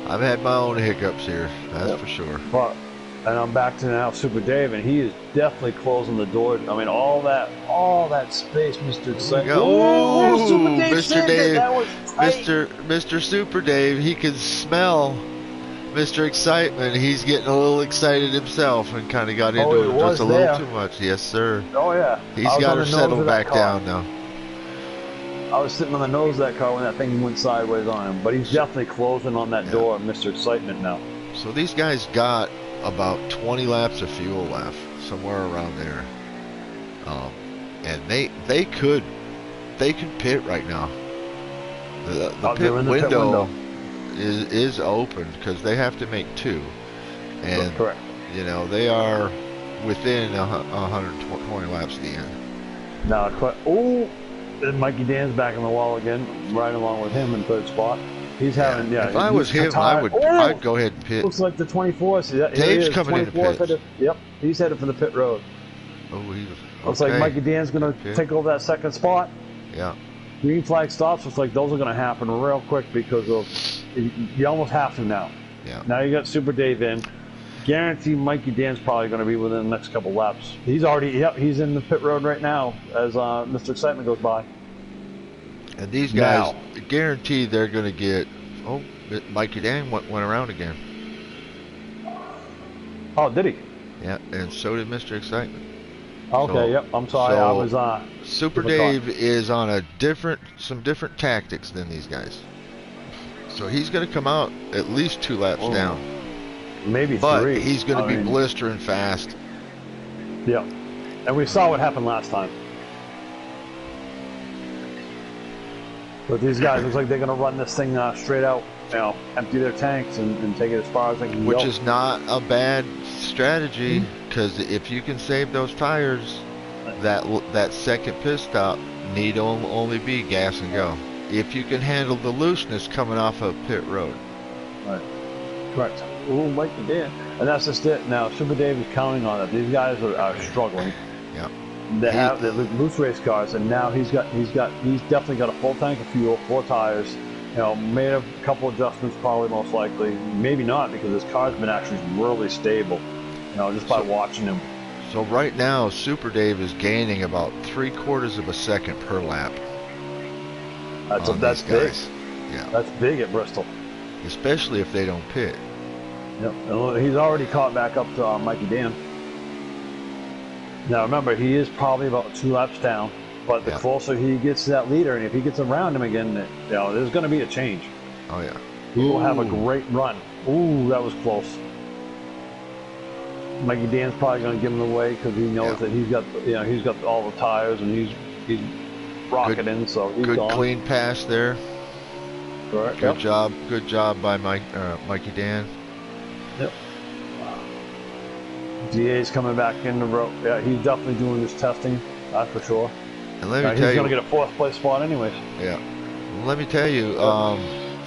I've had my own hiccups here, that's for sure. But, and I'm back to now Super Dave, and he is definitely closing the door. I mean, all that space, Mr. Excitement. Oh, Super Dave, Mr. Dave, that was tight. Mr. Super Dave, he can smell Mr. Excitement. He's getting a little excited himself and kind of got into it just a little too much. Yes, sir. Oh, yeah. He's got her settled back down now. I was sitting on the nose of that car when that thing went sideways on him, but he's definitely closing on that door of Mr. Excitement now. So these guys got about 20 laps of fuel left, somewhere around there, and they could pit right now. The pit window is open because they have to make two, and correct. They are within 120 laps at the end. Now, and Mikey Dan's back on the wall again, riding along with him in third spot. He's having, If I was him, I'd go ahead and pit. Looks like the 24. So Dave's coming in to pit. Yep, he's headed for the pit road. Oh, looks like Mikey Dan's going to take over that second spot. Yeah. Green flag stops. Looks like those are going to happen real quick because you almost have to now. Yeah. Now you got Super Dave in. Guarantee Mikey Dan's probably going to be within the next couple laps. He's already, he's in the pit road right now as Mr. Excitement goes by. And these guys, guarantee they're going to get. Oh, Mikey Dan went around again. Oh, did he? Yeah, and so did Mr. Excitement. Okay, yep. I'm sorry, I was Super Dave is on some different tactics than these guys. So he's going to come out at least 2 laps down. Maybe 3. But he's going to be blistering fast. Yeah. And we saw what happened last time. But these guys, looks like they're going to run this thing straight out, empty their tanks and take it as far as they can go. Which is not a bad strategy, because if you can save those tires, that second pit stop need only be gas and go. If you can handle the looseness coming off of pit road. Right. Correct. Oh, Mikey Dan. And that's just it. Now, Super Dave is counting on it. These guys are struggling. Yeah. They have the loose race cars, and now he's definitely got a full tank of fuel, 4 tires. Made a couple adjustments, probably most likely. Maybe not, because his car's been actually really stable. Just by watching him. So right now, Super Dave is gaining about 3/4 of a second per lap. That's big. Yeah. That's big at Bristol. especially if they don't pit. Yep. And he's already caught back up to Mikey Dan. Now remember, he is probably about 2 laps down, but the closer he gets to that leader, and if he gets around him again, there's going to be a change. Oh yeah. He will have a great run. Ooh, that was close. Mikey Dan's probably going to give him away because he knows that he's got all the tires and he's rocketing. So he's good gone. Clean pass there. Correct. Good job by Mikey Dan. Yep. DA's coming back in the road. Yeah, he's definitely doing his testing, that's for sure. And let me tell you, he's going to get a 4th place spot anyways. Yeah. Let me tell you,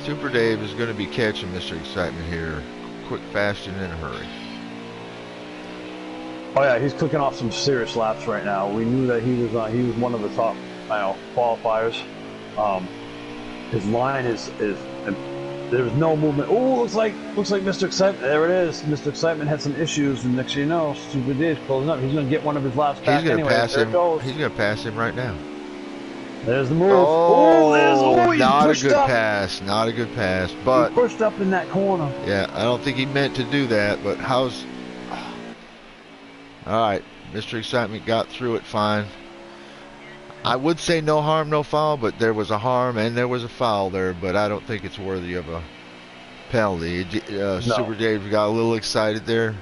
Super Dave is going to be catching Mr. Excitement here, quick, fast, and in a hurry. Oh yeah, he's clicking off some serious laps right now. We knew that he was one of the top qualifiers. His line is there's no movement. Oh, looks like Mr. Excitement. There it is. Mr. Excitement had some issues, and next thing you know, Super Dave's closing up. He's going to get one of his laps back anyway. Pass him. He's going to pass him right now. There's the move. Not a good pass. Not a good pass. But he pushed up in that corner. Yeah, I don't think he meant to do that. But all right, Mr. Excitement got through it fine. I would say no harm, no foul, but there was a harm and there was a foul there, but I don't think it's worthy of a penalty. No. Super Dave got a little excited there.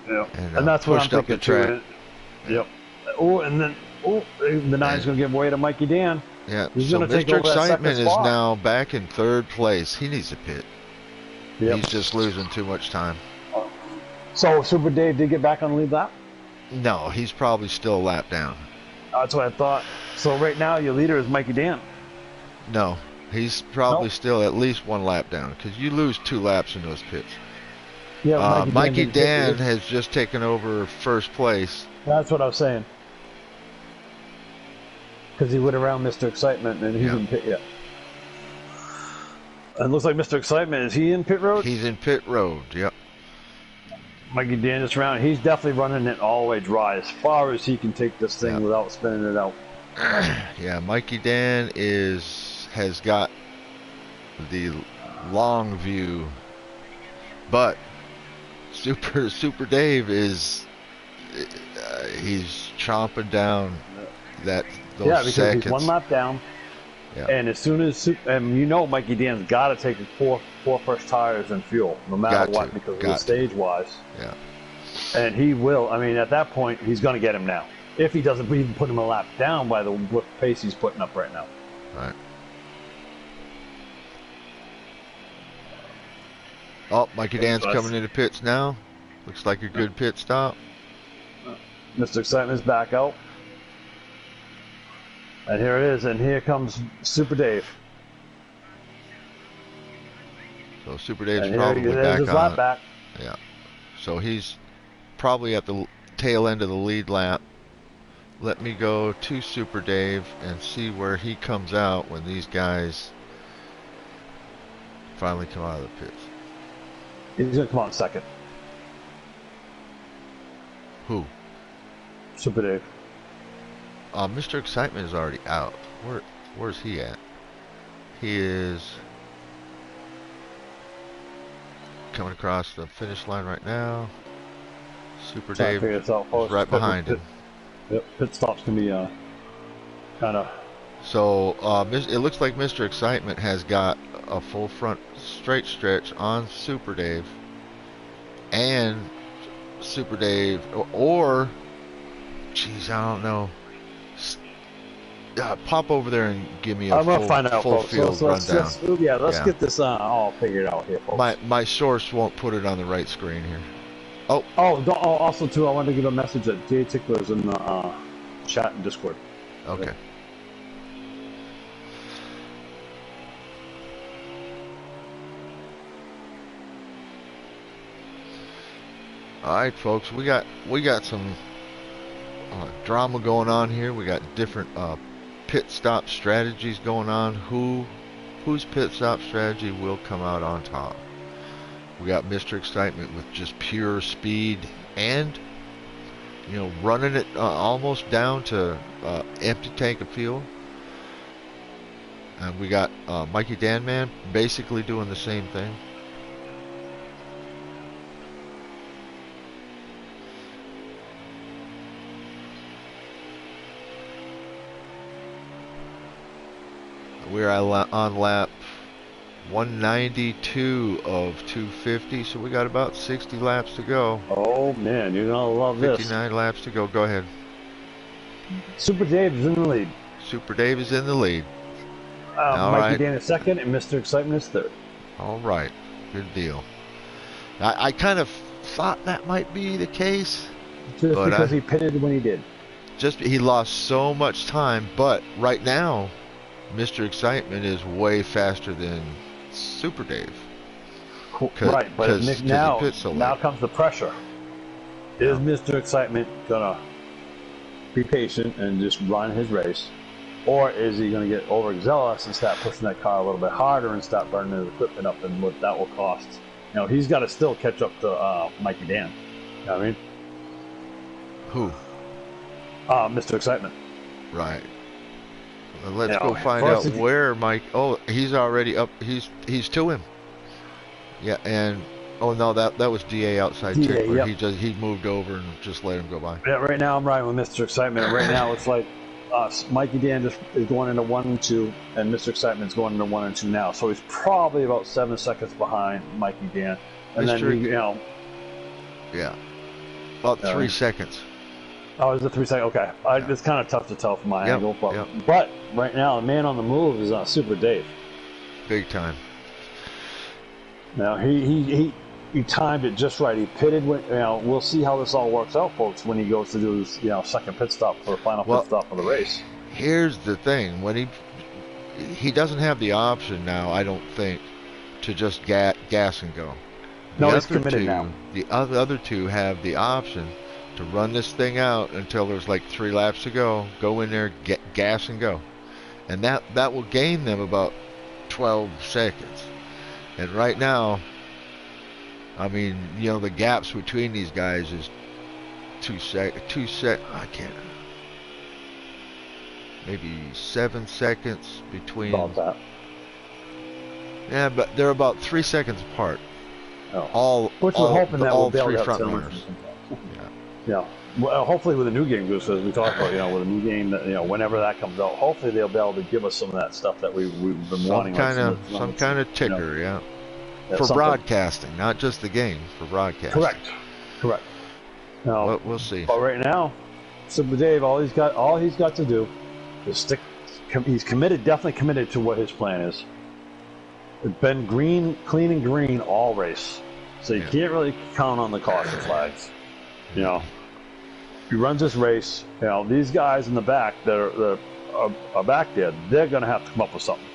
Yeah, and that's what I'm thinking too. Yep. Oh, and then the 9's going to give way to Mikey Dan. Yeah. He's so going to take Mr. over Excitement that is now back in 3rd place. He needs to pit. Yep. He's just losing too much time. So Super Dave did get back on the lead lap? No, he's probably still a lap down. That's what I thought. So right now your leader is Mikey Dan. No, he's probably still at least 1 lap down because you lose 2 laps in those pits. Yeah, Mikey Dan has just taken over 1st place. That's what I was saying. Because he went around Mr. Excitement and he's in pit yet. And it looks like Mr. Excitement, is he in pit road? He's in pit road, yep. Mikey Dan is around. He's definitely running it all the way dry as far as he can take this thing without spinning it out. Yeah, Mikey Dan has got the long view, but Super Dave is he's chomping down those because seconds. He's 1 lap down. Yeah. And as soon as Mikey Dan's got to take the four first tires and fuel, no matter what, because of the stage-wise. Yeah. And he will. I mean, at that point, he's going to get him now. If he doesn't even put him a lap down by the pace he's putting up right now. Right. Oh, Mikey Dan's coming into pits now. Looks like a good pit stop. Mr. Excitement's back out. And here it is, and here comes Super Dave. So Super Dave's probably back his on. Lap back. Yeah. So he's probably at the tail end of the lead lap. Let me go to Super Dave and see where he comes out when these guys finally come out of the pits. He's going to come out 2nd. Who? Super Dave. Mr. Excitement is already out. Where's he at? He is coming across the finish line right now. Super Dave is right behind him. Yep, pit stops can be kind of. So it looks like Mr. Excitement has got a full front straight stretch on Super Dave, and Super Dave, or geez, I don't know. Pop over there and give me a full field rundown. Let's get this all figured out here, folks. My source won't put it on the right screen here. Also too, I wanted to give a message that Jay Tickler is in the chat and Discord. Okay. All right, folks, we got some drama going on here. We got different pit stop strategies going on. Whose pit stop strategy will come out on top? We got Mr. Excitement with just pure speed and running it almost down to empty tank of fuel. And we got Mikey Danman basically doing the same thing. we're on lap 192 of 250, so we got about 60 laps to go. Oh man, you're gonna love this. 59 laps to go. Go ahead. Super Dave is in the lead. Super Dave is in the lead. Mikey Dan is second, and Mr. Excitement is third. All right, good deal. I kind of thought that might be the case. Just because he pitted when he did. He lost so much time, but right now, Mr. Excitement is way faster than Super Dave. Right, but now comes the pressure. Is Mr. Excitement gonna be patient and just run his race, or is he gonna get overzealous and start pushing that car a little bit harder and start burning his equipment up, and what that will cost? You know, he's got to still catch up to Mikey Dan. You know what I mean? Who? Mr. Excitement. Right. Well, let's go find out where Mike. Oh, he's already up. He's to him. Yeah, and oh no, that was DA outside check where he moved over and just let him go by. Yeah, right now I'm riding with Mr. Excitement. Right now it's like Mikey Dan just is going into 1 and 2, and Mr. Excitement's going into 1 and 2 now. So he's probably about 7 seconds behind Mikey Dan, and then yeah, about 3 seconds. Oh, is it 3 seconds? Okay, it's kind of tough to tell from my angle, but right now the man on the move is Super Dave. Big time. Now he timed it just right. He pitted when, we'll see how this all works out, folks, when he goes to do his second pit stop for the final pit stop of the race. Here's the thing: when he doesn't have the option now, I don't think, to just gas and go. No, he's committed now. The other two have the option to run this thing out until there's like 3 laps to go. Go in there, gas and go, and that will gain them about 12 seconds. And right now, I mean, the gaps between these guys is 2 sec. I can't. Maybe 7 seconds between. About that. Yeah, but they're about 3 seconds apart. Oh. Which we're hoping that all we'll be able 3 to front have runners. Yeah. Well, hopefully with a new game, Goose, as we talked about, with a new game, that whenever that comes out, hopefully they'll be able to give us some of that stuff that we've been wanting. Some kind of ticker, yeah. For broadcasting, not just the game, for broadcasting. Correct. Now, but we'll see. But right now, Super Dave, all he's got to do is stick. He's definitely committed to what his plan is. It's been clean and green all race, so you can't really count on the caution flags. He runs this race. These guys in the back that are back there, they're going to have to come up with something,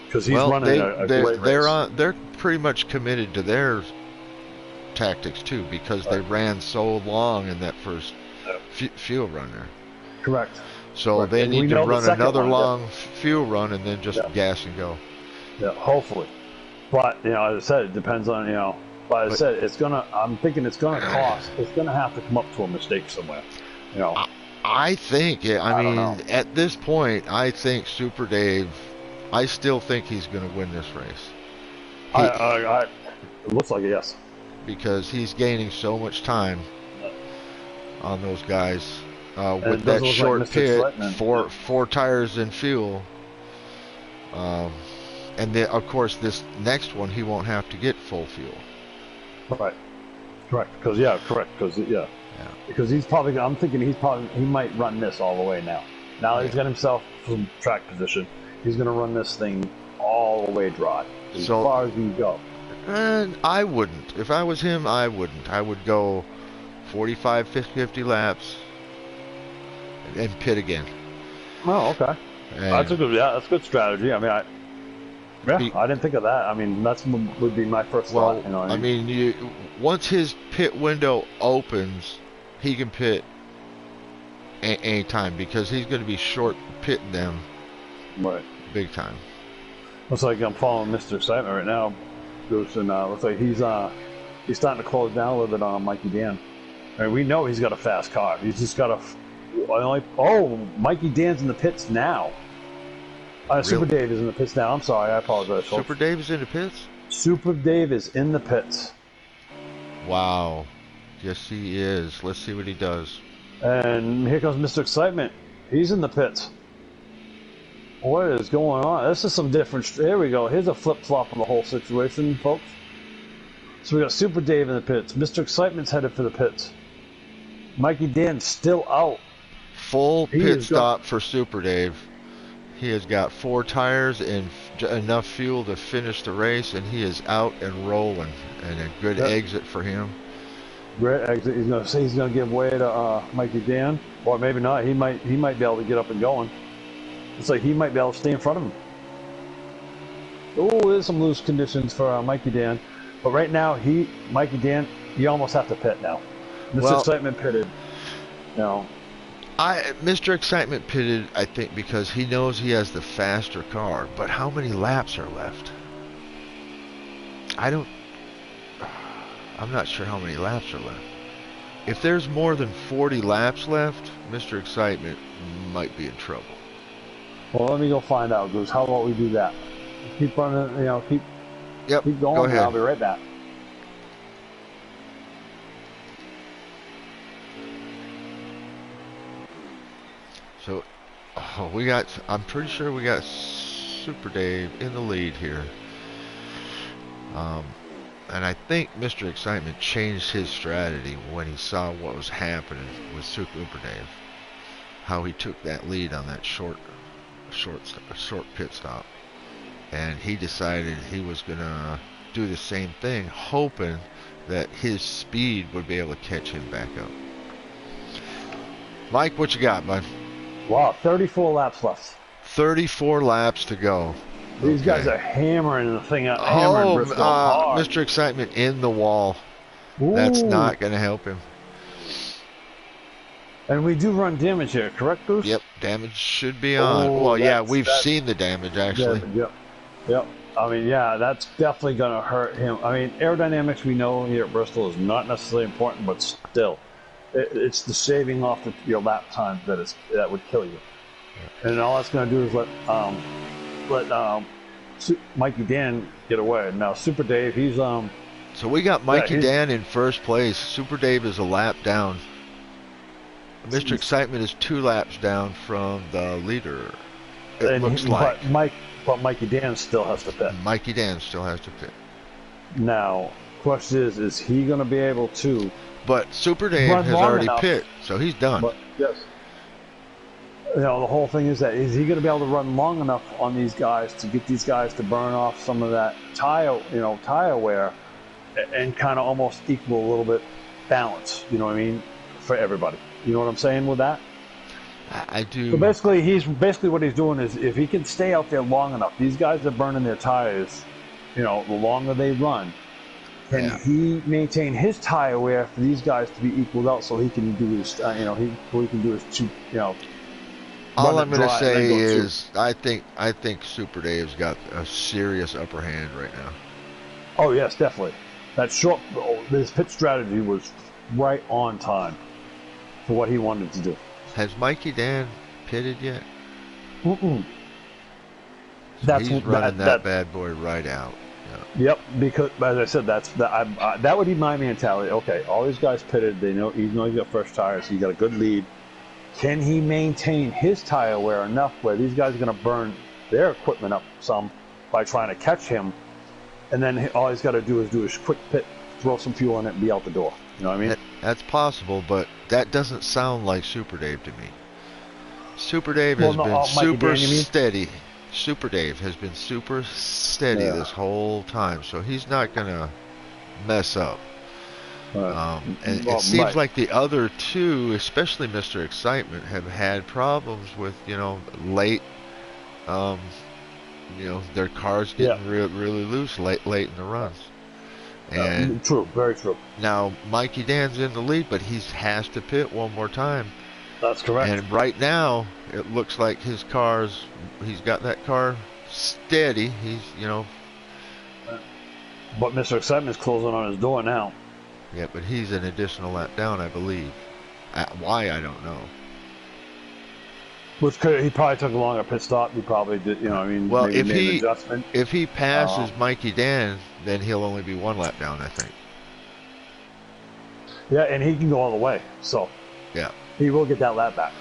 because he's running a great race. They're pretty much committed to their tactics too, because they ran so long in that first fuel run there. Correct. So they need to run another long fuel run and then just gas and go. Yeah, hopefully. But as I said, it depends on But as I said, I'm thinking it's gonna cost. It's gonna have to come up to a mistake somewhere. I think. I mean, at this point, I think Super Dave. I still think he's going to win this race. It looks like it, yes. Because he's gaining so much time on those guys with that short pit, four tires and fuel. And then, of course, this next one he won't have to get full fuel. Right. Correct. Because he's probably. I'm thinking he might run this all the way now. Now he's got himself some track position. He's going to run this thing all the way dry, as far as he can go. And I wouldn't. If I was him, I wouldn't. I would go 45, 50 laps and pit again. Oh, okay. That's a good strategy. I mean, I didn't think of that. I mean, would be my first thought. I mean, once his pit window opens, he can pit any time, because he's going to be short pitting them. Right. Big time. Looks like I'm following Mr. Excitement right now, Goose, and looks like he's starting to close down a little bit on Mikey Dan. I mean, we know he's got a fast car. He's just got Mikey Dan's in the pits now. Super Dave is in the pits now. I'm sorry, I apologize, folks. Super Dave is in the pits? Super Dave is in the pits. Wow. Yes, he is. Let's see what he does. And here comes Mr. Excitement. He's in the pits. What is going on? This is some different. Here we go. Here's a flip flop of the whole situation, folks. So we got Super Dave in the pits. Mr. Excitement's headed for the pits. Mikey Dan's still out. Full pit stop for Super Dave. He has got 4 tires and enough fuel to finish the race, and he is out and rolling. And a good exit for him. Great exit. He's gonna give way to Mikey Dan, or maybe not. He might be able to get up and going. It's like he might be able to stay in front of him. Oh, there's some loose conditions for Mikey Dan, but right now Mikey Dan, you almost have to pit now. Mr. Excitement pitted. Mr. Excitement pitted, I think, because he knows he has the faster car. But how many laps are left? I'm not sure how many laps are left. If there's more than 40 laps left, Mr. Excitement might be in trouble. Well, let me go find out, Goose. How about we do that? Keep running, keep going. Go ahead. I'll be right back. So, I'm pretty sure we got Super Dave in the lead here. And I think Mr. Excitement changed his strategy when he saw what was happening with Super Dave. How he took that lead on that short pit stop. And he decided he was going to do the same thing, hoping that his speed would be able to catch him back up. Mike, what you got, bud? Wow, 34 laps left. 34 laps to go. These guys are hammering the thing out. Hammering Bristol hard. Mr. Excitement in the wall. Ooh. That's not going to help him. And we do run damage here, correct, Bruce? Yep, damage should be on. Well, yeah, we've seen the damage, actually. Yep. I mean, yeah, that's definitely going to hurt him. I mean, aerodynamics, we know here at Bristol, is not necessarily important, but still. It's the shaving off your lap time that would kill you. And all that's going to do is let Mikey Dan get away. Now, Super Dave, he's... So we got Mikey Dan in first place. Super Dave is a lap down. Mr. Excitement is 2 laps down from the leader. It looks like. But Mikey Dan still has to pit. Mikey Dan still has to pit. Now, question is he going to be able to... But Super Dave has already pit, so he's done. But, yes. The whole thing is he going to be able to run long enough on these guys to get these guys to burn off some of that tire wear and kind of almost equal a little bit balance, you know what I mean, for everybody. You know what I'm saying with that? I do. So basically what he's doing is if he can stay out there long enough, these guys are burning their tires, the longer they run. Can he maintain his tire wear for these guys to be equaled out so he can do his, he can do his, all I'm going to say is I think Super Dave's got a serious upper hand right now. Oh, yes, definitely. His pit strategy was right on time for what he wanted to do. Has Mikey Dan pitted yet? Mm-mm. So he's running that bad boy right out. Yeah. Yep, because as I said, that would be my mentality. Okay, all these guys pitted. They know he's got fresh tires. So he got a good lead. Can he maintain his tire wear enough where these guys are going to burn their equipment up some by trying to catch him, and then all he's got to do is do his quick pit, throw some fuel in it, and be out the door. You know what I mean? That's possible, but that doesn't sound like Super Dave to me. Super Dave has been super steady. Super Dave has been super steady this whole time, so he's not going to mess up. And it seems like the other two, especially Mr. Excitement, have had problems with, late, their cars getting really loose late in the runs. And true, very true. Now, Mikey Dan's in the lead, but he has to pit one more time. That's correct. And right now, it looks like he's got that car steady. But Mr. Excitement's closing on his door now. Yeah, but he's an additional lap down, I believe. Why, I don't know. He probably took a longer pit stop. He probably did, Well, if he passes Mikey Dan, then he'll only be 1 lap down, I think. Yeah, and he can go all the way. So yeah, he will get that lap back.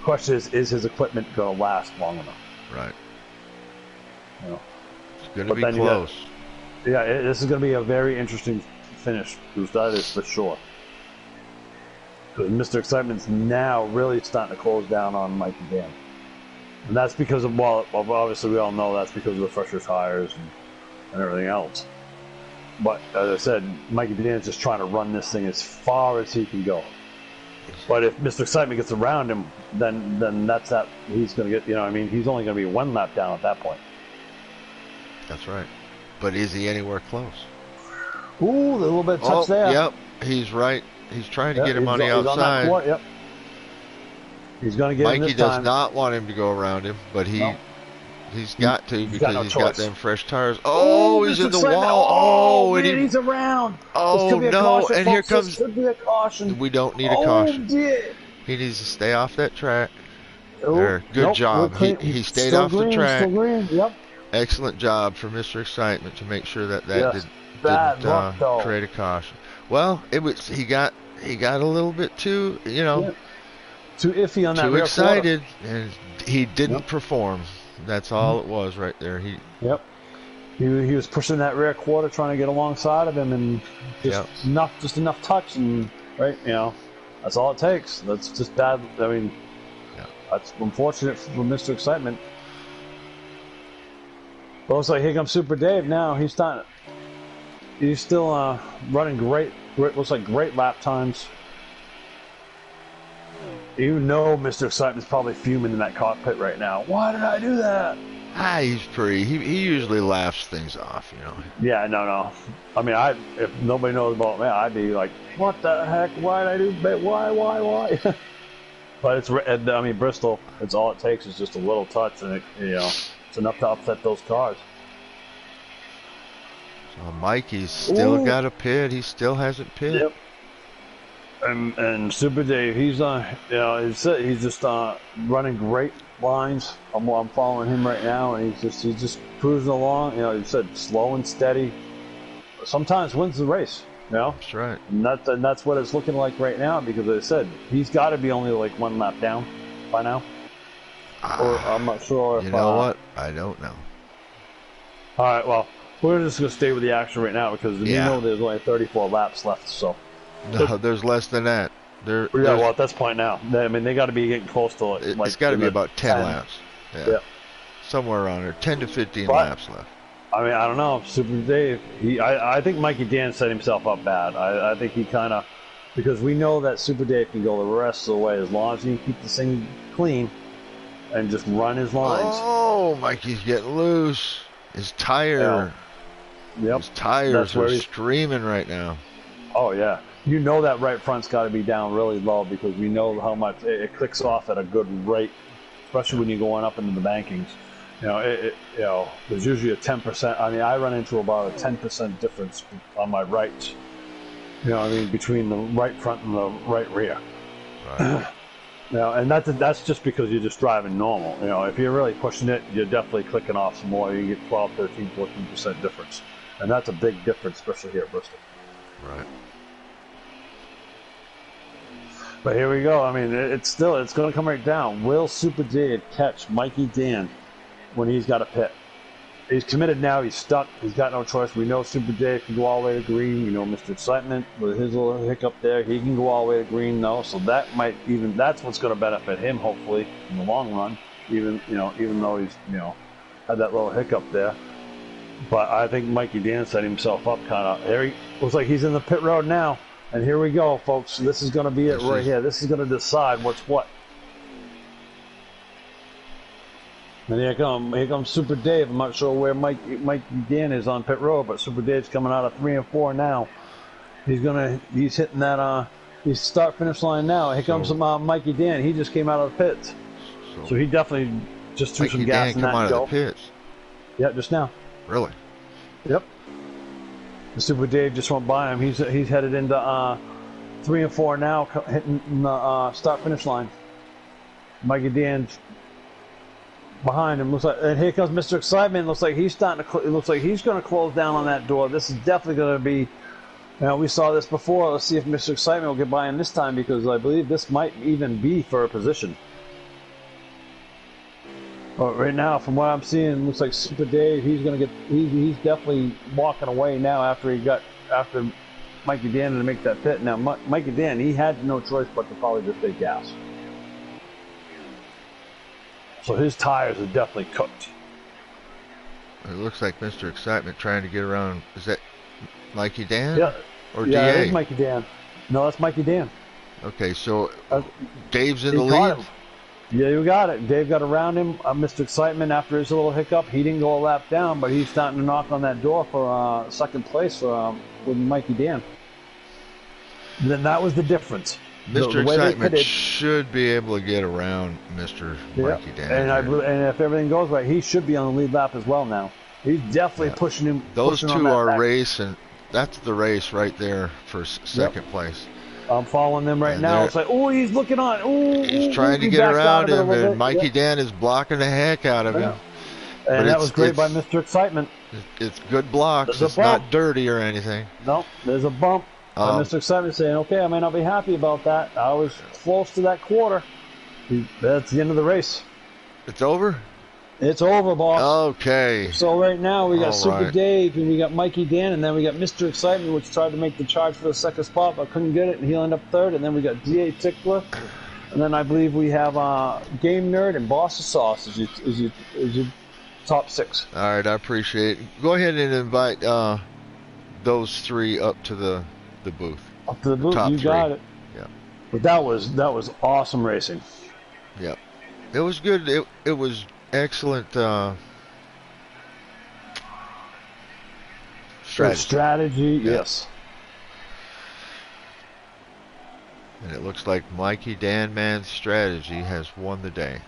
Question is his equipment going to last long enough? Right. You know. It's going to be close. This is going to be a very interesting finish, Bruce. That is for sure. Because Mr. Excitement's now really starting to close down on Mikey Dan. And that's because of, well, obviously we all know that's because of the fresher tires and everything else. But as I said, Mikey Dan's just trying to run this thing as far as he can go. But if Mr. Excitement gets around him, then that's that. He's going to get, he's only going to be one lap down at that point. That's right. But is he anywhere close? Ooh, a little bit of touch there. Yep, he's right. He's trying to get him on the outside. He's on that court, yep. He's going to get him this time. Mikey does not want him to go around him, but he's got to because he's got them fresh tires. Oh, he's in the wall. Oh, and he's around. Oh, no, caution, and folks. here comes... This could be a caution. We don't need a caution. Dear. He needs to stay off that track. Oh, good job. He stayed off the track. Still green. Yep. Excellent job for Mr. Excitement to make sure that didn't create a caution. Well, he got a little bit too, too iffy on that too rear excited, quarter. and he didn't perform. That's all it was right there. He was pushing that rear quarter, trying to get alongside of him, and just enough touch, and that's all it takes. That's just bad. I mean, that's unfortunate for Mr. Excitement. But looks like here comes Super Dave now. He's still running great. Looks like great lap times. You know Mr. Excitement's probably fuming in that cockpit right now. Why did I do that? He's pretty. He usually laughs things off, Yeah, no. I mean, if nobody knows about me, I'd be like, what the heck? Why did I do that? Why? But Bristol, it's all it takes is just a little touch, and it's enough to upset those cars. So Mikey's still got a pit. He still hasn't pitted. Yep. And Super Dave, he's just running great lines. I'm following him right now, and he's just cruising along. He said slow and steady. Sometimes wins the race. That's right. And that's what it's looking like right now, because as I said, he's got to be only like one lap down by now. Or I'm not sure. You know what? I don't know. All right. Well, we're just gonna stay with the action right now because we know there's only 34 laps left. So. No, there's less than that. Well, at this point now, I mean, they got to be getting close to it's got to be about 10 laps. Yeah. Somewhere around there, 10 to 15 laps left. I mean, I don't know. Super Dave, I think Mikey Dan set himself up bad. I think he kind of, because we know that Super Dave can go the rest of the way as long as he can keep this thing clean and just run his lines. Oh, Mikey's getting loose. His tire. Yep. His tires are streaming right now. Oh, yeah. You know that right front's got to be down really low because we know how much it clicks off at a good rate, especially when you're going up into the bankings. There's usually a 10%. I mean, I run into about a 10% difference on my right. Between the right front and the right rear. Right. And that's just because you're just driving normal. If you're really pushing it, you're definitely clicking off some more. You get 12, 13, 14% difference, and that's a big difference, especially here at Bristol. Right. But here we go. I mean, it's going to come right down. Will Super Dave catch Mikey Dan when he's got a pit? He's committed now. He's stuck. He's got no choice. We know Super Dave can go all the way to green. We know Mr. Excitement with his little hiccup there. He can go all the way to green now. So that's what's going to benefit him, hopefully, in the long run. Even though he's had that little hiccup there. But I think Mikey Dan set himself up kind of. There he looks like he's in the pit road now. And here we go, folks. This is going to be it right here. This is going to decide what's what. And here comes Super Dave. I'm not sure where Mike Dan is on pit road, but Super Dave's coming out of 3 and 4 now. He's hitting that start finish line now. Here comes Mikey Dan. He just came out of the pits, so he definitely just threw some gas in that and go. Of the pits. Yeah, just now. Really? Yep. The Super Dave just went by him. He's headed into 3 and 4 now, hitting the start finish line. Mikey Dan's behind him. Looks like, and here comes Mr. Excitement. Looks like he's starting to. It looks like he's going to close down on that door. This is definitely going to be. We saw this before. Let's see if Mr. Excitement will get by him this time, because I believe this might even be for a position. But right now, from what I'm seeing, it looks like Super Dave. He's gonna get. He's definitely walking away now after Mikey Dan to make that pit. Now Mikey Dan, he had no choice but to probably just take gas. So his tires are definitely cooked. It looks like Mr. Excitement trying to get around. Is that Mikey Dan? Yeah. Or Yeah, DA? it is Mikey Dan. No, that's Mikey Dan. Okay, so Dave's in the caught lead? him. Yeah, you got it. Dave got around him. Mr. Excitement, after his little hiccup, he didn't go a lap down, but he's starting to knock on that door for second place with Mikey Dan. Then that was the difference. Mr. Excitement should be able to get around Mr. Mikey Dan. And if everything goes right, he should be on the lead lap as well now. He's definitely pushing him. Those pushing two are back. racing. That's the race right there for second place. I'm following them right now. It's like, oh, he's looking on. Ooh, he's trying to get around him, and Mikey Dan is blocking the heck out of him. And that was great by Mr. Excitement. It's good blocks. It's not dirty or anything. No, there's a bump. Mr. Excitement saying, okay, I may not be happy about that. I was close to that quarter. That's the end of the race. It's over? It's over, boss. Okay. So right now we got Super Dave and we got Mikey Dan, and then we got Mr. Excitement, which tried to make the charge for the second spot but couldn't get it, and he'll end up third. And then we got DA Tickler, and then I believe we have Game Nerd and Boss of Sauce is your top six. All right, I appreciate it. Go ahead and invite those three up to the booth. Up to the booth, you got it. Yeah. But that was awesome racing. Yep. It was good. It was excellent strategy. Yes. And it looks like Mikey Dan Man's strategy has won the day.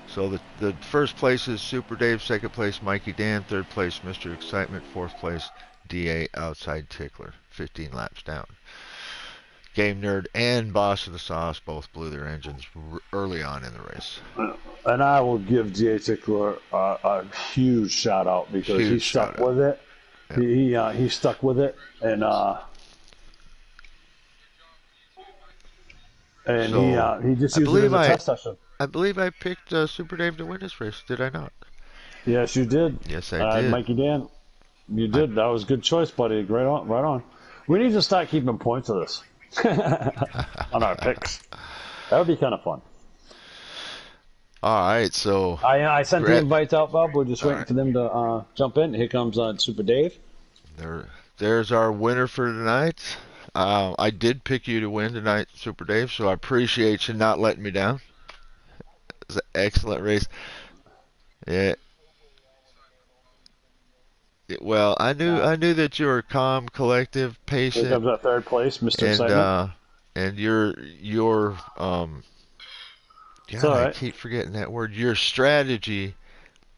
So the first place is Super Dave, second place Mikey Dan, third place Mr. Excitement, fourth place DA Outside Tickler, 15 laps down. Game Nerd and Boss of the Sauce both blew their engines early on in the race. And I will give DA Tickler a huge shout out because he stuck with it. Yep. He stuck with it, and so, he just used it as a test session. I believe I picked Super Dave to win this race, did I not? Yes, you did. Yes, I did. Mikey Dan, you did. That was a good choice, buddy. Right on. We need to start keeping points of this on our picks. That would be kind of fun. All right, so I sent the invites out, Bob. We're just waiting for them to jump in. Here comes Super Dave. There's our winner for tonight. I did pick you to win tonight, Super Dave, so I appreciate you not letting me down. It was an excellent race. Yeah. Well, I knew that you were calm, collective, patient. Here comes that third place, Mr. Excitement. And your I keep forgetting that word. Your strategy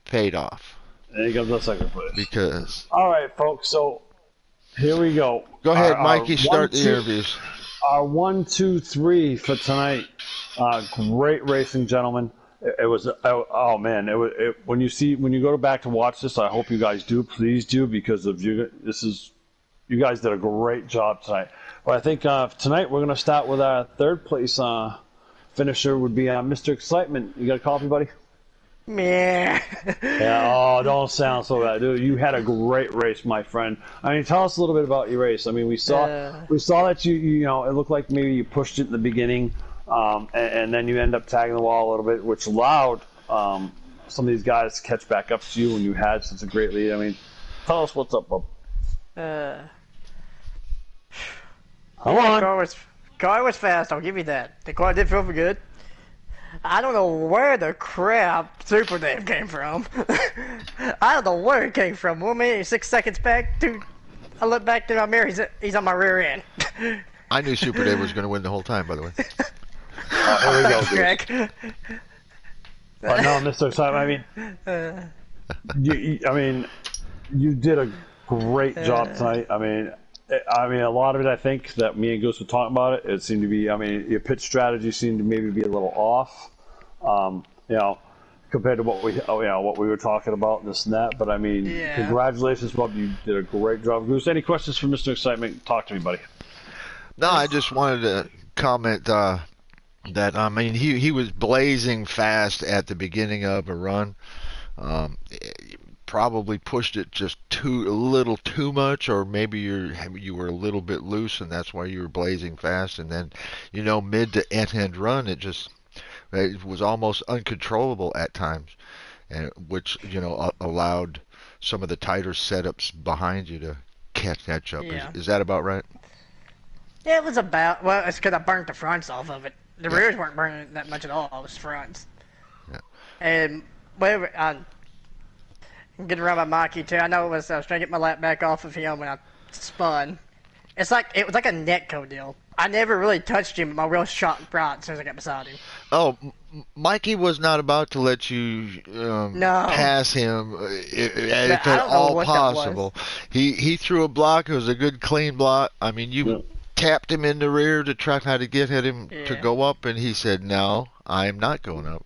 paid off. There comes that second place. Because. All right, folks. So here we go. Go ahead, Mikey. Start the interviews. Our 1, 2, 3 for tonight. Great racing, gentlemen. It was oh man! When you go back to watch this, I hope you guys do. Please do, because of you. You guys did a great job tonight. But I think tonight we're going to start with our third place finisher would be Mr. Excitement. You got a coffee, buddy? Meh. Yeah. Oh, don't sound so bad, dude. You had a great race, my friend. I mean, tell us a little bit about your race. I mean, we saw that you know, it looked like maybe you pushed it in the beginning. And then you end up tagging the wall a little bit, which allowed some of these guys to catch back up to you when you had such a great lead. I mean, tell us what's up, Bob. Come on. Car was fast, I'll give you that. The car did feel good. I don't know where the crap Super Dave came from. I don't know where it came from. 1 minute, 6 seconds back, dude. I look back to my mirror, he's on my rear end. I knew Super Dave was going to win the whole time, by the way. Here we go, Greg. But no, Mr. Excitement, I mean, you did a great job tonight. I mean, a lot of it, I think, that me and Goose were talking about it seemed to be, I mean, your pitch strategy seemed to maybe be a little off, you know, compared to what we were talking about and this and that. But I mean, congratulations, Bob. You did a great job, Goose. Any questions for Mr. Excitement? Talk to me, buddy. No, I just wanted to comment. that I mean he was blazing fast at the beginning of a run. Um, Probably pushed it just a little too much, or maybe you were a little bit loose, and that's why you were blazing fast. And then, mid to end run, it was almost uncontrollable at times, and which allowed some of the tighter setups behind you to catch up. Is Yeah. is that about right? Yeah, it was about. Well, it's because I burnt the fronts off of it. The Yeah. rears weren't burning that much at all. It was fronts. Yeah. And whatever. Getting around by Mikey too. I know I was trying to get my lap back off of him when I spun. It was like a Netco deal. I never really touched him. My wheel shot right as soon as I got beside him. Oh, Mikey was not about to let you No, pass him if I at don't know all what that was. possible. He threw a block. It was a good clean block. I mean, Yeah. you tapped him in the rear to try to get at him to Yeah, go up, and he said, "No, I'm not going up."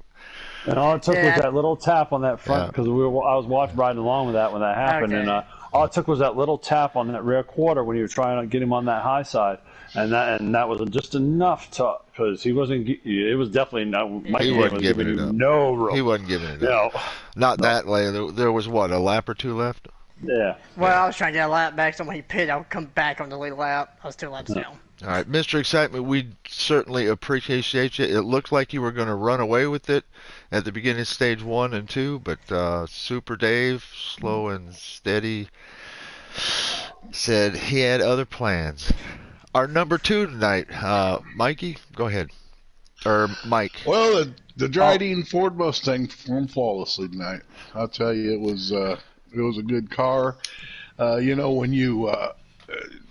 And all it took was yeah. that little tap on that front Yeah, because I was watching riding along with that when that happened, and Okay. all it took was that little tap on that rear quarter when you were trying to get him on that high side, and that was just enough to because he wasn't. It was definitely not. he Mikey Dane wasn't was giving giving it you up. no He room. wasn't giving it up. No, Not no, that late. There was what, a lap or two left. yeah. Well, I was trying to get a lap back, so when he pitted, I would come back on the lead lap. I was 2 laps down. All right, Mr. Excitement, we certainly appreciate you. It looked like you were going to run away with it at the beginning of stage 1 and 2, but Super Dave, slow and steady, said he had other plans. Our number 2 tonight, Mikey, go ahead. Or Mike. Well, the Oh, Dryden Ford Mustang performed flawlessly tonight. I'll tell you, it was a good car. When you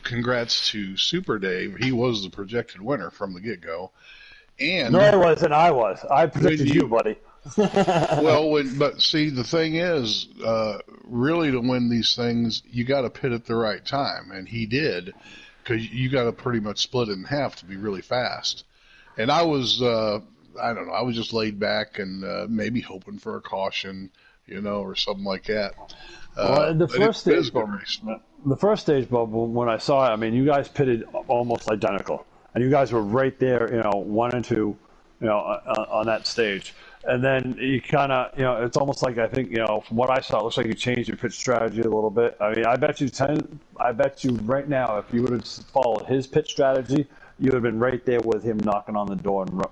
congrats to Super Dave, he was the projected winner from the get go. no, And it wasn't. I was. I when predicted you, you buddy. but see, the thing is, really to win these things, you got to pit at the right time, and he did, because you got to pretty much split it in half to be really fast. And I don't know, I was just laid back and maybe hoping for a caution, or something like that. Well, the But it, first it was stage a good bubble, race. the first stage bubble, when I saw it, I mean, you guys pitted almost identical, and you guys were right there, 1 and 2, on that stage. And then you kind of, it's almost like I think, from what I saw, it looks like you changed your pitch strategy a little bit. I mean, I bet you right now, if you would have followed his pitch strategy, you would have been right there with him knocking on the door and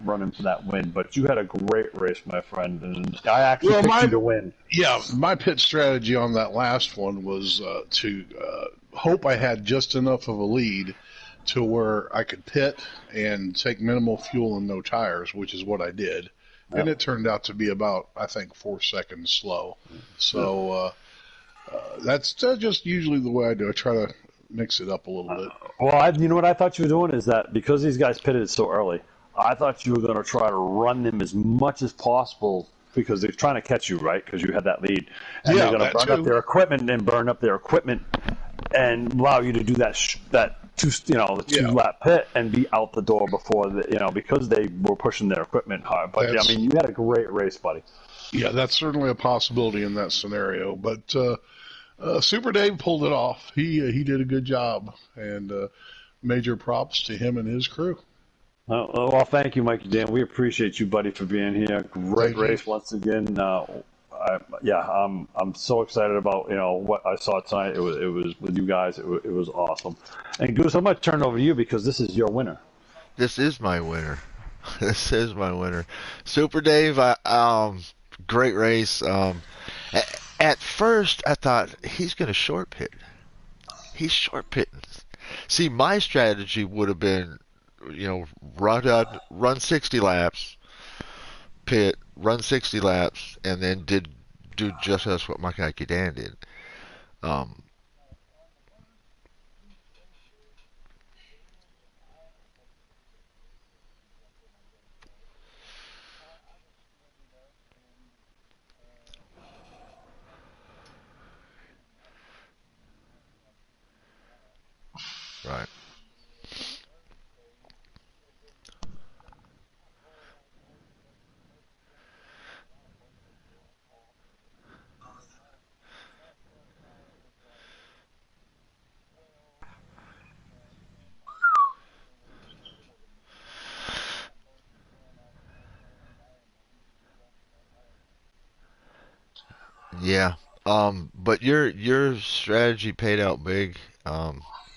running for that win. But you had a great race, my friend, and I actually Well, picked you to win. my pit strategy on that last one was to hope I had just enough of a lead to where I could pit and take minimal fuel and no tires, which is what I did. And Yeah. it turned out to be about, I think, 4 seconds slow. So that's just usually the way I do. I try to mix it up a little bit. Well, you know what I thought you were doing is that because these guys pitted so early, I thought you were going to try to run them as much as possible because they're trying to catch you, right? Because you had that lead, and they're Yeah, going to that burn up too. their equipment and burn up their equipment and allow you to do the two Yeah, lap pit and be out the door before because they were pushing their equipment hard. But yeah, I that's mean, you had a great race, buddy. yeah, that's certainly a possibility in that scenario. But Super Dave pulled it off. He did a good job, and major props to him and his crew. Well, thank you, Mikey Dan. We appreciate you, buddy, for being here. Great Thank you. race once again. I'm so excited about what I saw tonight. It was with you guys. It was awesome. And Goose, I'm gonna turn it over to you because this is your winner. This is my winner. This is my winner. Super Dave, great race. At first, I thought he's going to short pit. He's short pitting. See, my strategy would have been, run 60 laps, pit, run 60 laps, and then do just as what Mike Dan did. Um, right. Yeah. But your strategy paid out big.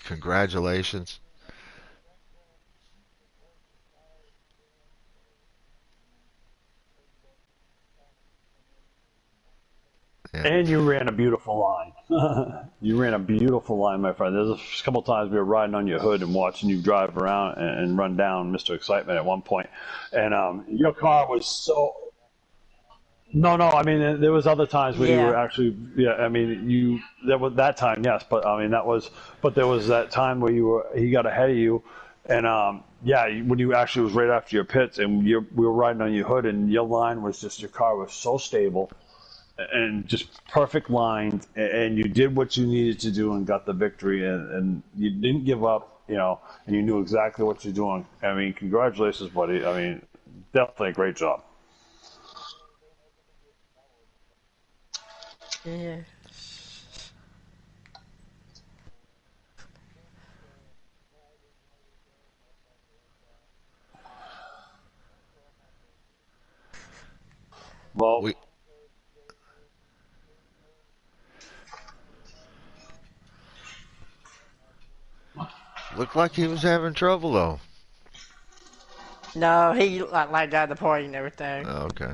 Congratulations. Yeah. And you ran a beautiful line. You ran a beautiful line, my friend. There's a couple times we were riding on your hood and watching you drive around and run down Mr. Excitement at one point, and your car was so. No, no. I mean, there was other times where you were Yeah. actually. Yeah. I mean, you. There was that time, yes, but I mean that was. But there was that time where you were. He got ahead of you, and yeah, when you actually was right after your pits, and we were riding on your hood, and your line was just your car was so stable and just perfect lines, and you did what you needed to do and got the victory, and you didn't give up, and you knew exactly what you're doing. I mean, congratulations, buddy. I mean, definitely a great job. Yeah. Well, We looked like he was having trouble though. No, he like got the point and everything. Oh, okay.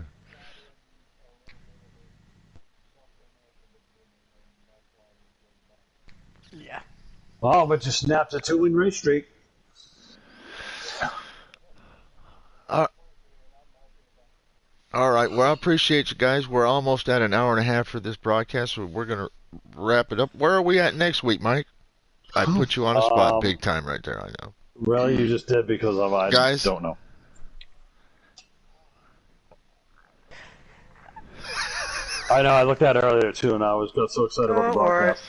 Yeah. oh, but you snapped a two-win race streak. Uh, all right. Well, I appreciate you guys. We're almost at an hour and a half for this broadcast, so we're gonna wrap it up. Where are we at next week, Mike? I put you on a spot Um, big time right there. I know, really, you just did because of I guys. don't know. I know. I looked at it earlier too, and I was got so excited about the No worries. broadcast.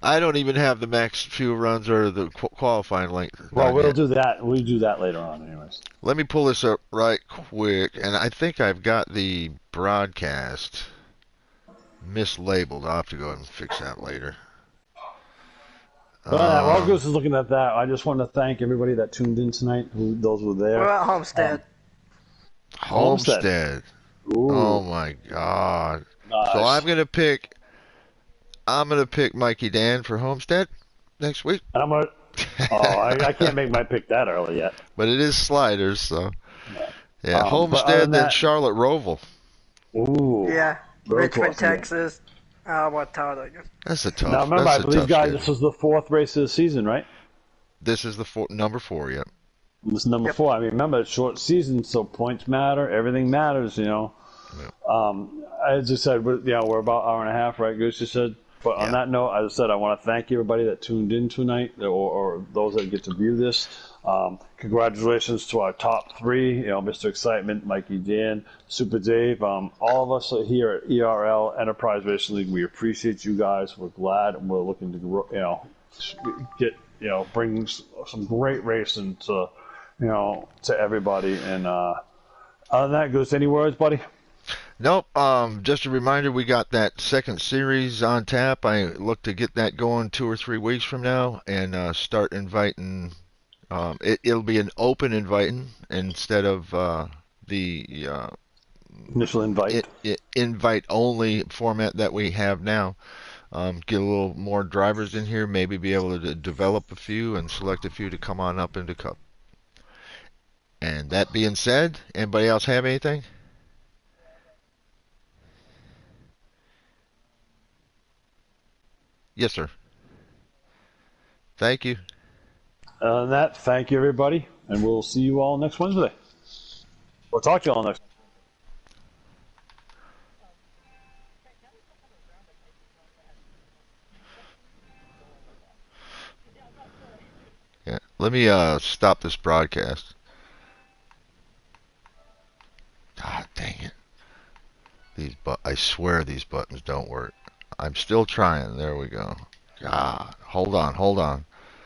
I don't even have the max fuel runs or the qualifying length Well, done we'll yet. do that. We'll do that later on, anyways. Let me pull this up right quick, and I think I've got the broadcast mislabeled. I'll have to go ahead and fix that later. But while Um, Goose is looking at that, I just want to thank everybody that tuned in tonight. Who those were We're there. at Um, Homestead. Homestead. Homestead. Oh Ooh, my God. So nice. I'm gonna pick Mikey Dan for Homestead next week. And I'm gonna. Oh, I can't make my pick that early yet. But it is sliders, so yeah. But other Homestead, than then that, Charlotte Roval. ooh, Yeah. road Richmond, course again. Texas. What title? That's a Now tough. remember, I That's a believe, tough guys, this schedule. was the fourth race of the season, right? This is the number four. Yep. This is number Yep. four. I mean, remember, it's short season, so points matter. Everything matters. Yep. As I said, we're about an hour and a half, right? Goose just said. But on Yeah. that note, as I said, I want to thank everybody that tuned in tonight, or those that get to view this. Congratulations to our top three, Mr. Excitement, Mikey Dan, Super Dave, all of us here at ERL Enterprise Racing League. We appreciate you guys. We're glad, and we're looking to, get, bring some great racing to everybody. And other than that, Goose, any words, buddy? Nope. Just a reminder, we got that second series on tap. I look to get that going 2 or 3 weeks from now and start inviting. It'll be an open inviting instead of the Initial invite. invite only format that we have now. Get a little more drivers in here, maybe be able to develop a few and select a few to come on up into Cup. And that being said, anybody else have anything? Yes, sir. Thank you. Other than that, thank you, everybody, and we'll see you all next Wednesday. We'll talk to you all next. Yeah. Let me stop this broadcast. God dang it. I swear these buttons don't work. I'm still trying. There we go. God, hold on, hold on.